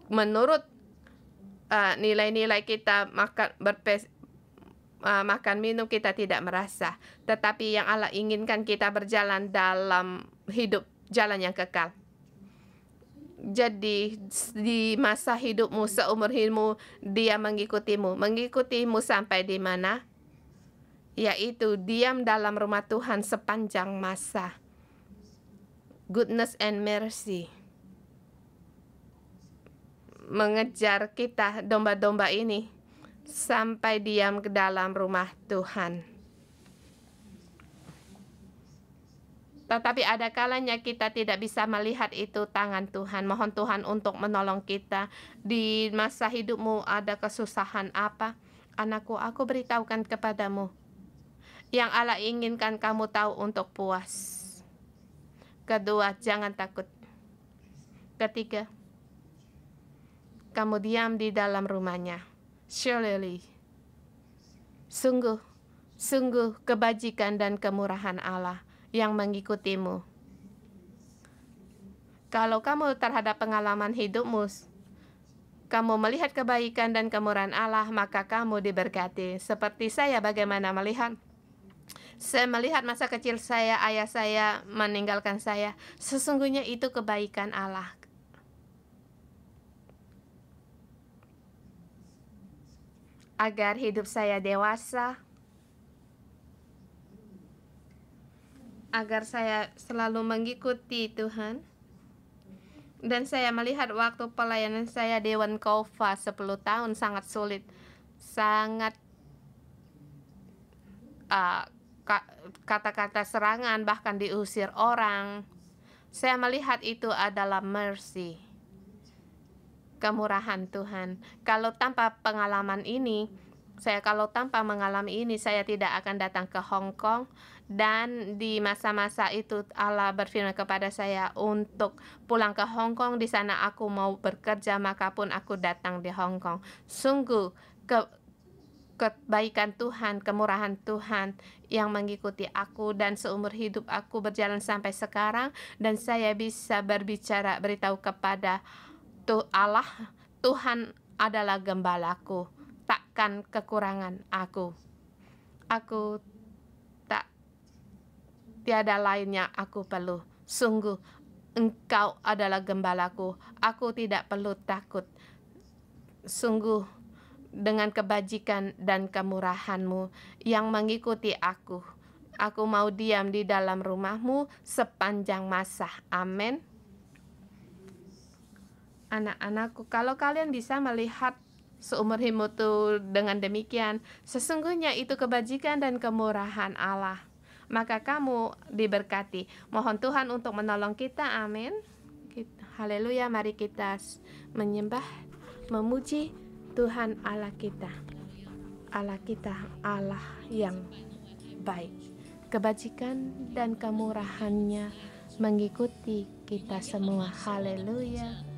menurut nilai-nilai kita makan minum kita tidak merasa, tetapi yang Allah inginkan kita berjalan dalam hidup jalan yang kekal. Jadi di masa hidupmu, seumur hidupmu, dia mengikutimu sampai di mana? Yaitu diam dalam rumah Tuhan sepanjang masa. Goodness and mercy mengejar kita, domba-domba ini, sampai diam ke dalam rumah Tuhan. Tetapi ada kalanya kita tidak bisa melihat itu tangan Tuhan. Mohon Tuhan untuk menolong kita. Di masa hidupmu ada kesusahan apa? Anakku, aku beritahukan kepadamu. Yang Allah inginkan kamu tahu untuk puas. Kedua, jangan takut. Ketiga, kamu diam di dalam rumahnya. Surely, sungguh kebajikan dan kemurahan Allah yang mengikutimu. Kalau kamu terhadap pengalaman hidupmu, kamu melihat kebaikan dan kemurahan Allah, maka kamu diberkati. Seperti saya, bagaimana melihat? Saya melihat masa kecil saya, ayah saya meninggalkan saya. Sesungguhnya itu kebaikan Allah. Agar hidup saya dewasa, agar saya selalu mengikuti Tuhan. Dan saya melihat waktu pelayanan saya Dewan Kova 10 tahun sangat sulit, sangat kata-kata serangan, bahkan diusir orang. Saya melihat itu adalah mercy, kemurahan Tuhan. Kalau tanpa pengalaman ini, kalau tanpa mengalami ini, saya tidak akan datang ke Hong Kong. Dan di masa-masa itu Allah berfirman kepada saya untuk pulang ke Hong Kong. Di sana aku mau bekerja, maka pun aku datang di Hong Kong. Sungguh kebaikan Tuhan, kemurahan Tuhan yang mengikuti aku, dan seumur hidup aku berjalan sampai sekarang. Dan saya bisa beritahu kepada Allah, Tuhan adalah gembalaku, takkan kekurangan aku. Aku tiada lainnya aku perlu. Sungguh Engkau adalah gembalaku, aku tidak perlu takut. Sungguh dengan kebajikan dan kemurahan-Mu yang mengikuti aku, aku mau diam di dalam rumah-Mu sepanjang masa. Amin. Anak-anakku, kalau kalian bisa melihat seumur hidupmu dengan demikian, sesungguhnya itu kebajikan dan kemurahan Allah, maka kamu diberkati. Mohon Tuhan untuk menolong kita. Amin. Haleluya. Mari kita menyembah, memuji Tuhan Allah kita. Allah kita, Allah yang baik. Kebajikan dan kemurahan-Nya mengikuti kita semua. Haleluya.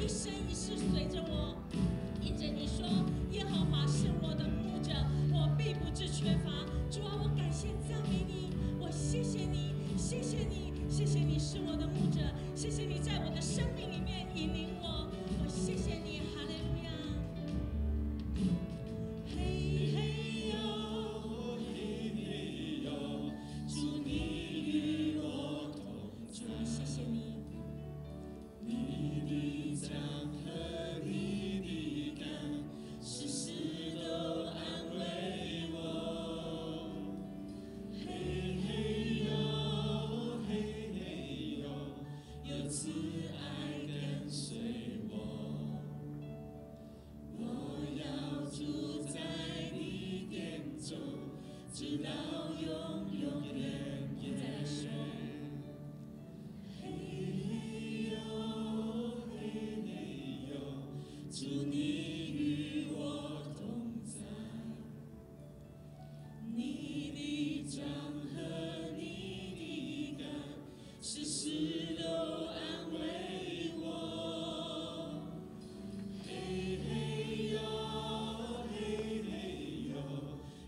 声音是随着我，因着你说耶和华是我的牧者，我必不致缺乏。主啊，我感谢赞美你，我谢谢你，谢谢你，谢谢你是我的牧者，谢谢你在我的生命里面引领我，我谢谢你，哈利路亚。嘿嘿哟，嘿嘿哟，主你与我同在，谢谢你。你的杖和你的竿，时时都安慰我。嘿嘿哟，嘿嘿哟，有慈爱跟随我。我要住在你殿中，直到永永远远。再来说。主你与我同在，你的杖和你的竿，时时都安慰我。嘿嘿哟，嘿嘿哟，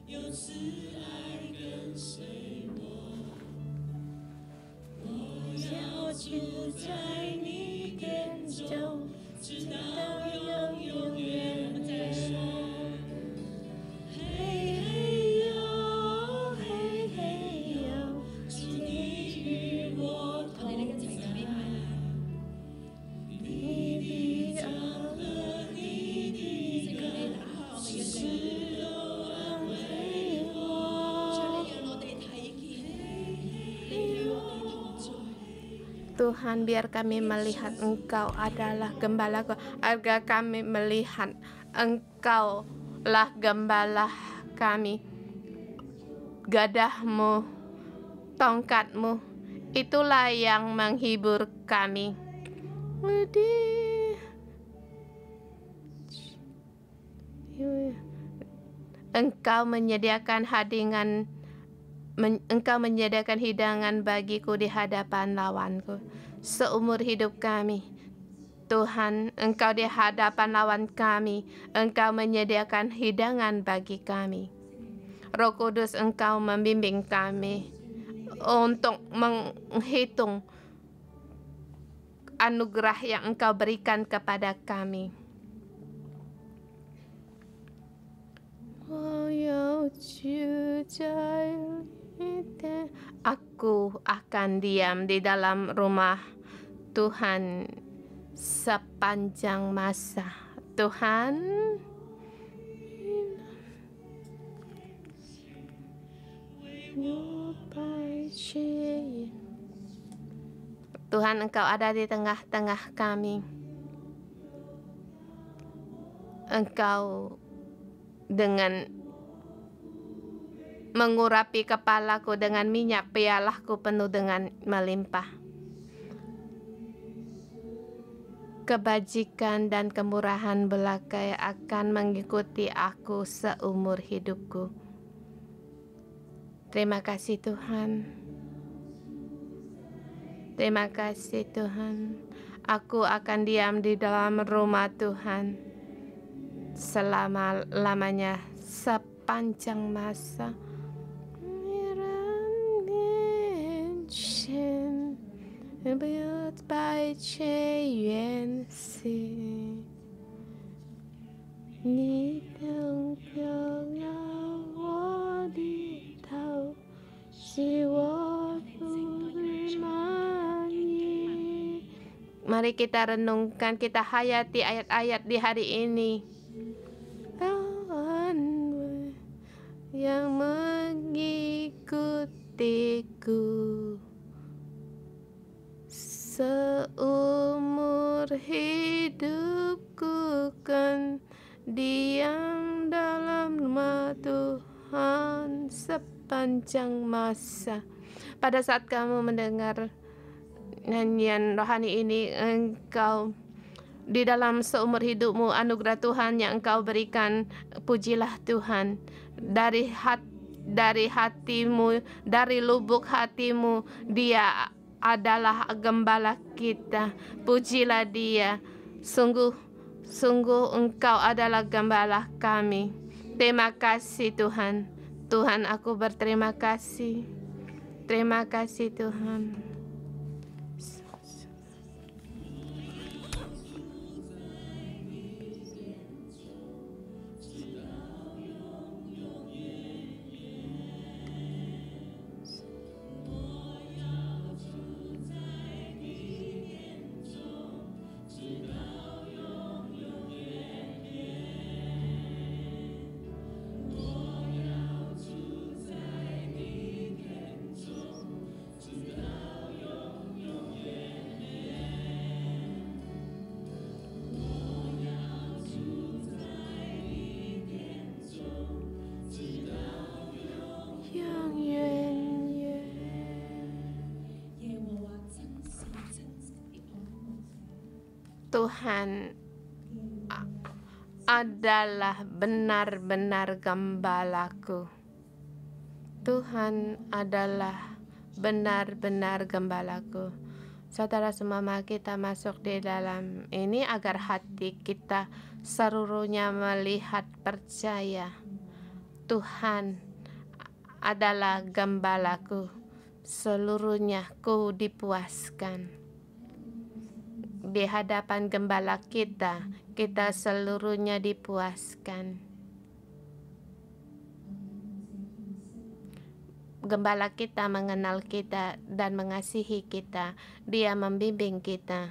有慈爱跟随我。我要住在你殿中，直到永永远。我们再来说，嘿嘿哟，嘿嘿哟，主你与我同在。你的杖和你的竿，时时都安慰我。Tuhan, biar kami melihat Engkau adalah gembalaku, agar kami melihat Engkaulah gembala kami. Gadahmu, tongkatmu, itulah yang menghibur kami. Engkau menyediakan Engkau menyediakan hidangan bagiku di hadapan lawanku. Seumur hidup kami, Tuhan, Engkau di hadapan lawan kami, Engkau menyediakan hidangan bagi kami. Roh Kudus, Engkau membimbing kami untuk menghitung anugerah yang Engkau berikan kepada kami. Aku akan diam di dalam rumah Tuhan sepanjang masa. Tuhan, Tuhan, Engkau ada di tengah-tengah kami. Engkau dengan mengurapi kepalaku dengan minyak, pialaku penuh dengan melimpah. Kebajikan dan kemurahan belaka akan mengikuti aku seumur hidupku. Terima kasih Tuhan. Terima kasih Tuhan. Aku akan diam di dalam rumah Tuhan selama-lamanya, sepanjang masa. Mari kita renungkan, kita hayati ayat-ayat di hari ini. Yang mengikutiku seumur hidupku, kan diam dalam rumah Tuhan sepanjang masa. Pada saat kamu mendengar nyanyian rohani ini, engkau di dalam seumur hidupmu, anugerah Tuhan yang engkau berikan, pujilah Tuhan dari hatimu, dari lubuk hatimu. Dia adalah gembala kita. Pujilah Dia. Sungguh Engkau adalah gembala kami. Terima kasih Tuhan. Tuhan, aku berterima kasih. Terima kasih Tuhan. Tuhan adalah benar-benar gembalaku. Tuhan adalah benar-benar gembalaku. Saudara semua, mari kita masuk di dalam ini agar hati kita seluruhnya melihat percaya Tuhan adalah gembalaku. Seluruhnya ku dipuaskan. Di hadapan gembala kita seluruhnya dipuaskan. Gembala kita mengenal kita dan mengasihi kita. Dia membimbing kita.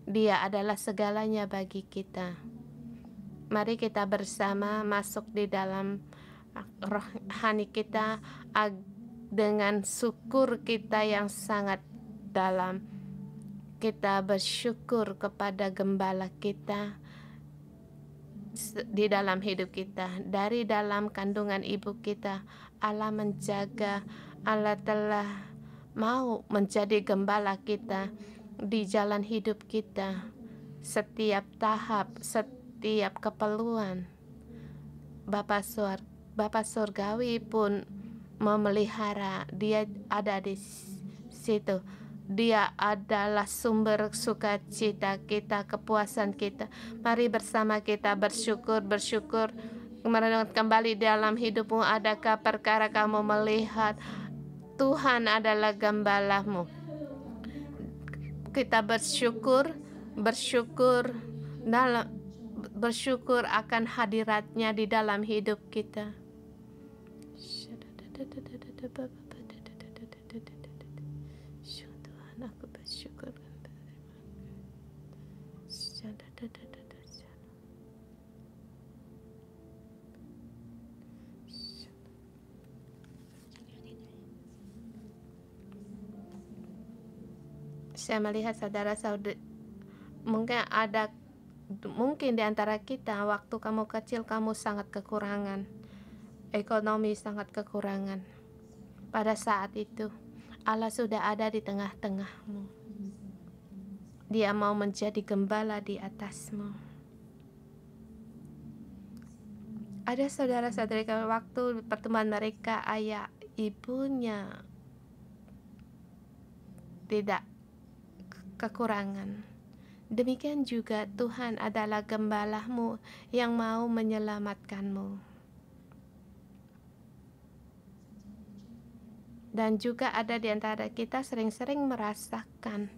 Dia adalah segalanya bagi kita. Mari kita bersama masuk di dalam rohani kita dengan syukur kita yang sangat dalam. Kita bersyukur kepada gembala kita di dalam hidup kita. Dari dalam kandungan ibu kita, Allah menjaga, Allah telah mau menjadi gembala kita di jalan hidup kita. Setiap tahap, setiap keperluan. Bapa Surgawi pun memelihara, dia ada di situ. Dia adalah sumber sukacita kita, kepuasan kita. Mari bersama kita bersyukur kembali dalam hidupmu. Adakah perkara kamu melihat Tuhan adalah gembalamu? Kita bersyukur akan hadiratnya di dalam hidup kita. Aku bersyukur. Saya melihat saudara-saudari, mungkin di antara kita waktu kamu kecil kamu sangat kekurangan, ekonomi sangat kekurangan. Pada saat itu Allah sudah ada di tengah-tengahmu. Dia mau menjadi gembala di atasmu. Ada saudara-saudari waktu pertemuan mereka, ayah ibunya tidak kekurangan. Demikian juga Tuhan adalah gembalamu yang mau menyelamatkanmu. Dan juga ada di antara kita sering-sering merasakan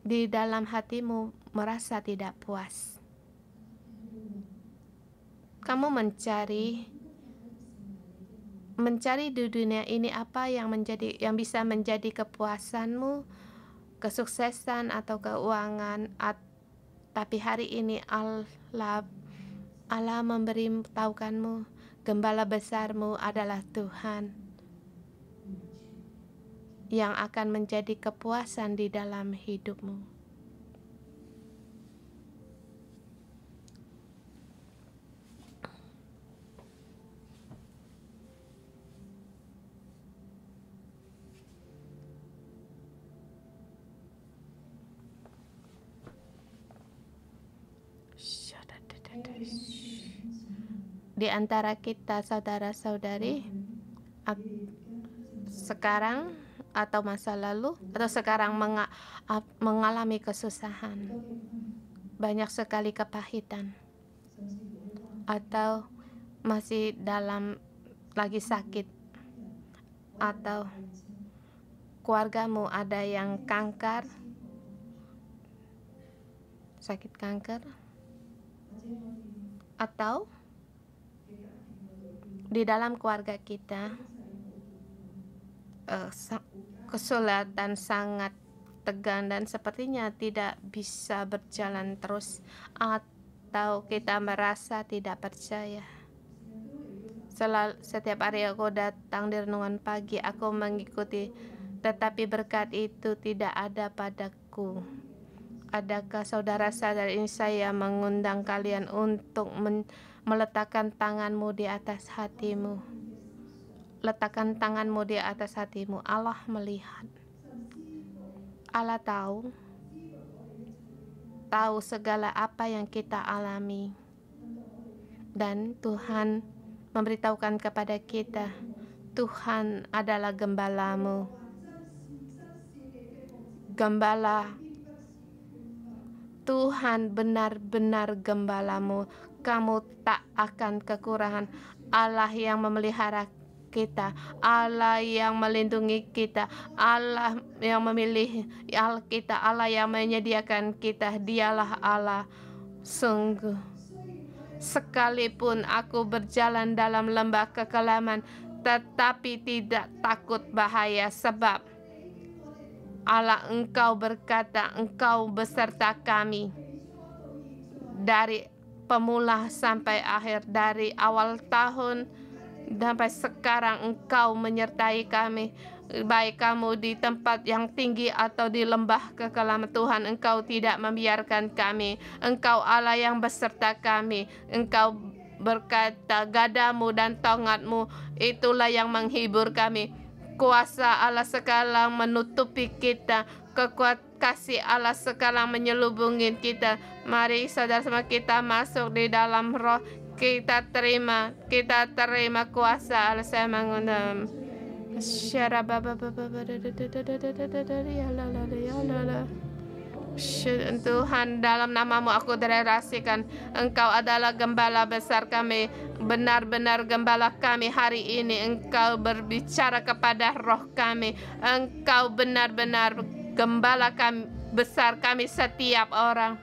di dalam hatimu merasa tidak puas. Kamu mencari di dunia ini apa yang bisa menjadi kepuasanmu, kesuksesan atau keuangan. Tapi hari ini Allah memberitahukanmu, gembala besarmu adalah Tuhan yang akan menjadi kepuasan di dalam hidupmu. Di antara kita saudara-saudari, sekarang atau masa lalu atau sekarang mengalami kesusahan, banyak sekali kepahitan, atau masih lagi sakit, atau keluargamu ada yang sakit kanker, atau di dalam keluarga kita kesulitan sangat tegang dan sepertinya tidak bisa berjalan terus, atau kita merasa tidak percaya. Setiap hari aku datang di renungan pagi, aku mengikuti, tetapi berkat itu tidak ada padaku. Adakah saudara sadar ini saya mengundang kalian untuk meletakkan tanganmu di atas hatimu. Letakkan tanganmu di atas hatimu. Allah melihat. Allah tahu segala apa yang kita alami. Dan Tuhan memberitahukan kepada kita, Tuhan adalah gembalamu. Gembala. Tuhan benar-benar gembalamu. Kamu tak akan kekurangan. Allah yang memelihara kita, Allah yang melindungi kita, Allah yang memilih kita, Allah yang menyediakan kita. Dialah Allah. Sungguh, sekalipun aku berjalan dalam lembah kekelaman, tetapi tidak takut bahaya, sebab Allah, Engkau berkata, Engkau beserta kami dari pemula sampai akhir, dari awal tahun sampai sekarang. Engkau menyertai kami, baik kamu di tempat yang tinggi atau di lembah kekelaman. Tuhan, Engkau tidak membiarkan kami. Engkau Allah yang beserta kami. Engkau berkata, gadamu dan tongkatmu itulah yang menghibur kami. Kuasa Allah sekarang menutupi kita, kekuatan kasih Allah sekarang menyelubungi kita. Mari saudara semua, kita masuk di dalam roh. Kita terima kuasa Allah. Saya mengundang Tuhan, dalam namamu aku deklarasikan, Engkau adalah gembala besar kami, benar-benar gembala kami hari ini. Engkau berbicara kepada roh kami. Engkau benar-benar gembala kami, besar kami setiap orang.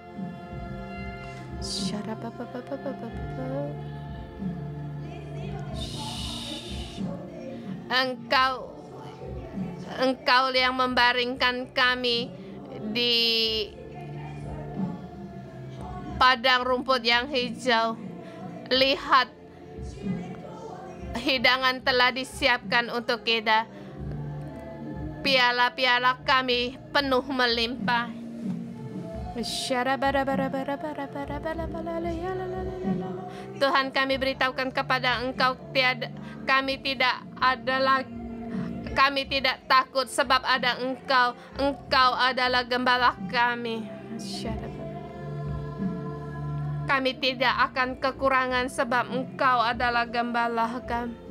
Engkau yang membaringkan kami di padang rumput yang hijau. Lihat, hidangan telah disiapkan untuk kita. Piala-piala kami penuh melimpah. Tuhan, kami beritahukan kepada Engkau, kami tidak takut sebab ada Engkau. Engkau adalah gembala kami. Kami tidak akan kekurangan sebab Engkau adalah gembala kami.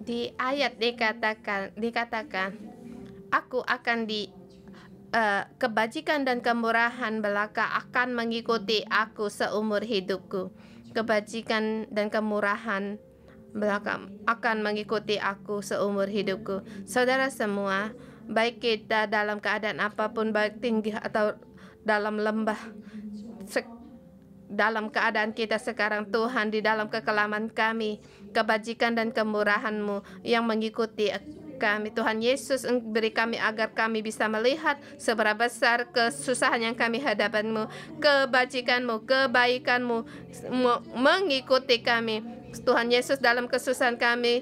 Di ayat dikatakan, aku akan kebajikan dan kemurahan belaka akan mengikuti aku seumur hidupku. Kebajikan dan kemurahan belaka akan mengikuti aku seumur hidupku. Saudara semua, baik kita dalam keadaan apapun, baik tinggi atau dalam lembah, dalam keadaan kita sekarang, Tuhan, di dalam kekelaman kami, kebajikan dan kemurahan-Mu yang mengikuti kami. Tuhan Yesus, beri kami agar kami bisa melihat seberapa besar kesusahan yang kami hadapan-Mu, kebajikan-Mu, kebaikan-Mu mengikuti kami. Tuhan Yesus, dalam kesusahan kami,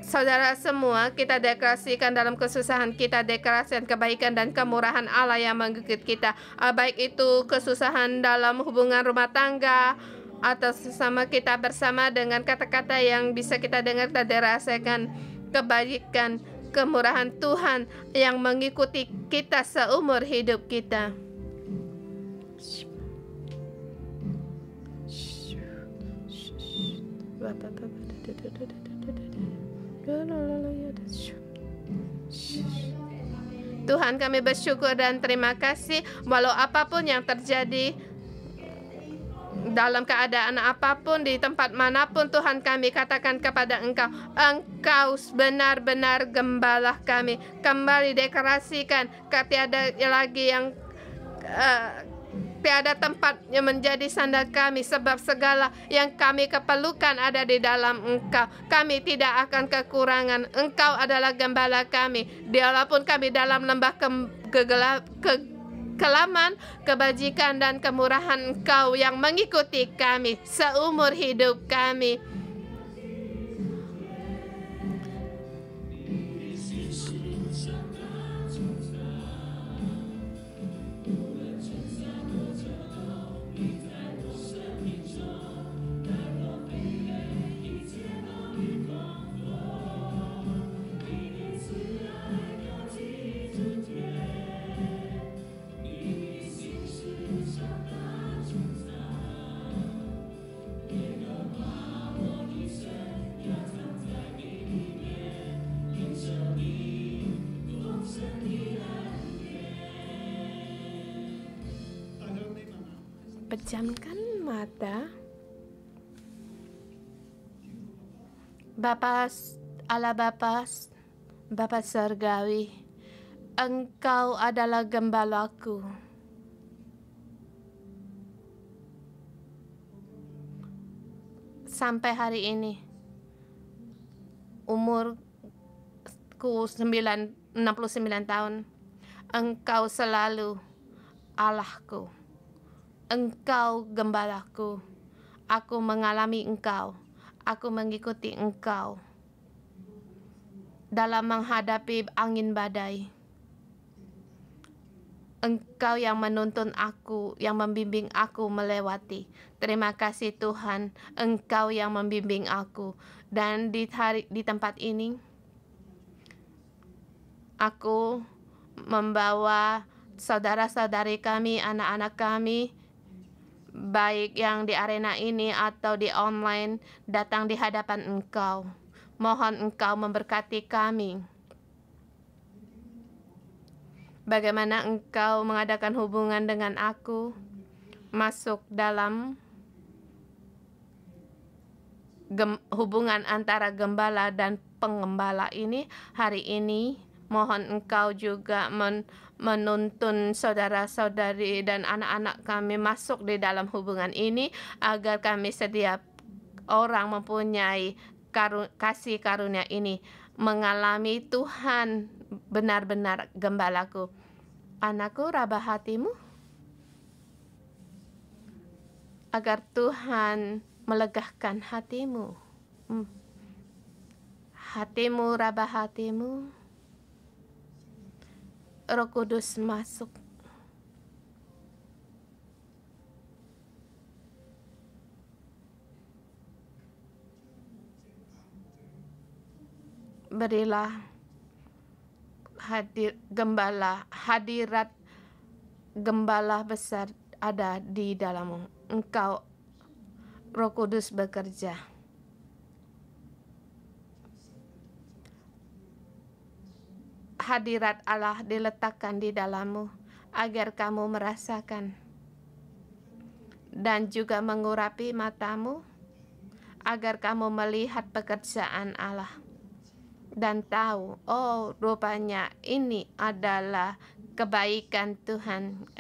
saudara semua, kita deklarasikan dalam kesusahan, kita deklarasikan kebaikan dan kemurahan Allah yang mengikuti kita. Baik itu kesusahan dalam hubungan rumah tangga, atau sesama kita bersama, dengan kata-kata yang bisa kita dengar, kita dirasakan kebaikan, kemurahan Tuhan yang mengikuti kita seumur hidup kita. Tuhan, kami bersyukur dan terima kasih, walau apapun yang terjadi, dalam keadaan apapun, di tempat manapun, Tuhan, kami katakan kepada Engkau, Engkau benar-benar gembala kami. Kembali deklarasikan, tiada lagi yang tiada tempat yang menjadi sandal kami, sebab segala yang kami keperlukan ada di dalam Engkau. Kami tidak akan kekurangan. Engkau adalah gembala kami. Walaupun kami dalam lembah kekelaman, kebajikan dan kemurahan Engkau yang mengikuti kami seumur hidup kami. Pejamkan mata. Allah Bapa Surgawi, Engkau adalah gembalaku. Sampai hari ini, umurku 69 tahun, Engkau selalu Allahku. Engkau gembalaku. Aku mengalami Engkau. Aku mengikuti Engkau dalam menghadapi angin badai. Engkau yang menuntun aku, yang membimbing aku melewati. Terima kasih Tuhan, Engkau yang membimbing aku. Dan di tempat ini, aku membawa saudara-saudari kami, anak-anak kami, baik yang di arena ini atau di online, datang di hadapan Engkau. Mohon Engkau memberkati kami. Bagaimana Engkau mengadakan hubungan dengan aku, masuk dalam hubungan antara gembala dan pengembala ini. Hari ini mohon Engkau juga menuntun saudara-saudari dan anak-anak kami masuk di dalam hubungan ini, agar kami setiap orang mempunyai kasih karunia ini, mengalami Tuhan benar-benar gembalaku. Anakku, rabah hatimu, agar Tuhan melegahkan hatimu. Hatimu, rabah hatimu. Roh Kudus masuk. Berilah hadirat gembala besar ada di dalammu. Engkau, Roh Kudus, bekerja. hadirat Allah diletakkan di dalammu agar kamu merasakan dan juga mengurapi matamu agar kamu melihat pekerjaan Allah dan tahu, oh rupanya ini adalah kebaikan Tuhan,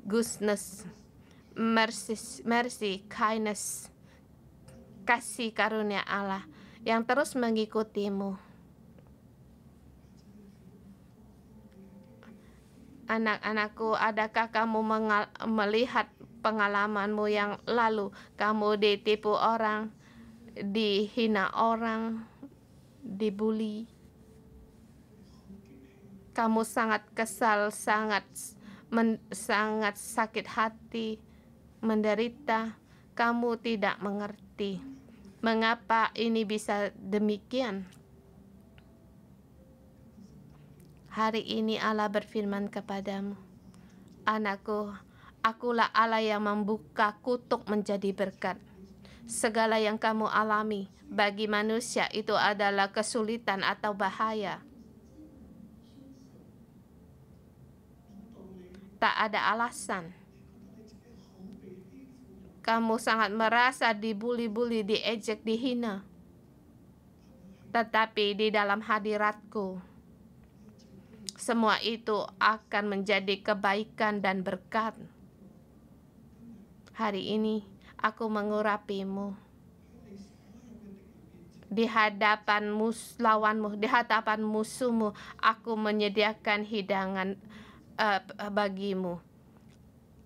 goodness, mercy, kindness, kasih karunia Allah yang terus mengikutimu. Anak-anakku, adakah kamu melihat pengalamanmu yang lalu? Kamu ditipu orang, dihina orang, dibully. Kamu sangat kesal, sangat sakit hati, menderita. Kamu tidak mengerti mengapa ini bisa demikian. Hari ini Allah berfirman kepadamu, anakku, akulah Allah yang membuka kutuk menjadi berkat. Segala yang kamu alami bagi manusia itu adalah kesulitan atau bahaya. Tak ada alasan. Kamu sangat merasa dibuli-buli, diejek, dihina. Tetapi di dalam hadiratku, semua itu akan menjadi kebaikan dan berkat. Hari ini aku mengurapimu di hadapan lawanmu, di hadapan musuhmu. Aku menyediakan hidangan bagimu.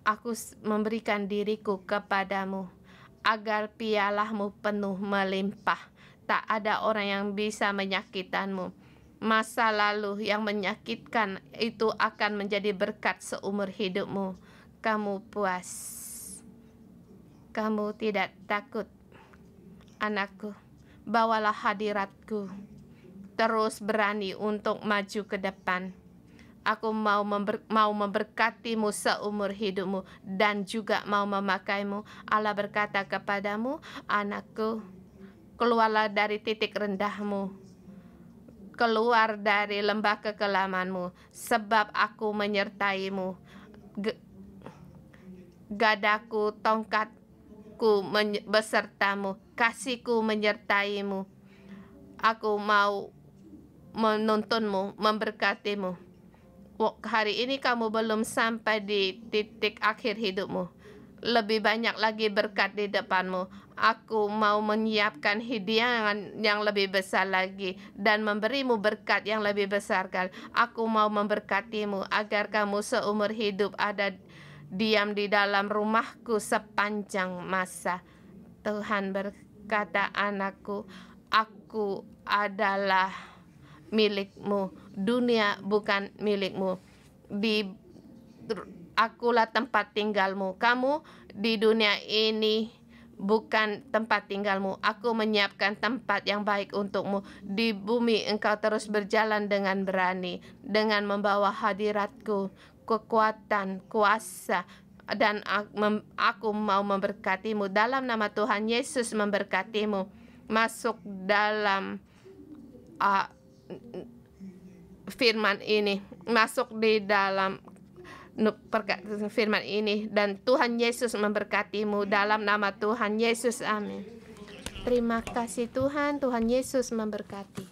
Aku memberikan diriku kepadamu agar pialamu penuh melimpah. Tak ada orang yang bisa menyakitkanmu. Masa lalu yang menyakitkan itu akan menjadi berkat seumur hidupmu. Kamu puas. Kamu tidak takut. Anakku, bawalah hadiratku. Terus berani untuk maju ke depan. Aku mau memberkatimu seumur hidupmu dan juga mau memakaimu. Allah berkata kepadamu, anakku, keluarlah dari titik rendahmu. Keluar dari lembah kekelamanmu, sebab aku menyertaimu. Gadaku, tongkatku besertamu, kasihku menyertaimu. Aku mau menuntunmu, memberkatimu. Hari ini kamu belum sampai di titik akhir hidupmu. Lebih banyak lagi berkat di depanmu. Aku mau menyiapkan hidangan yang lebih besar lagi dan memberimu berkat yang lebih besar kali. Aku mau memberkatimu agar kamu seumur hidup ada diam di dalam rumahku sepanjang masa. Tuhan berkata, anakku, aku adalah milikmu. Dunia bukan milikmu. Akulah tempat tinggalmu. Kamu di dunia ini bukan tempat tinggalmu. Aku menyiapkan tempat yang baik untukmu. Di bumi engkau terus berjalan dengan berani, dengan membawa hadiratku, kekuatan, kuasa, dan aku mau memberkatimu. Dalam nama Tuhan Yesus memberkatimu. Masuk dalam firman ini. Masuk di dalam firman ini, dan Tuhan Yesus memberkatimu dalam nama Tuhan Yesus, amin. Terima kasih Tuhan. Tuhan Yesus memberkati.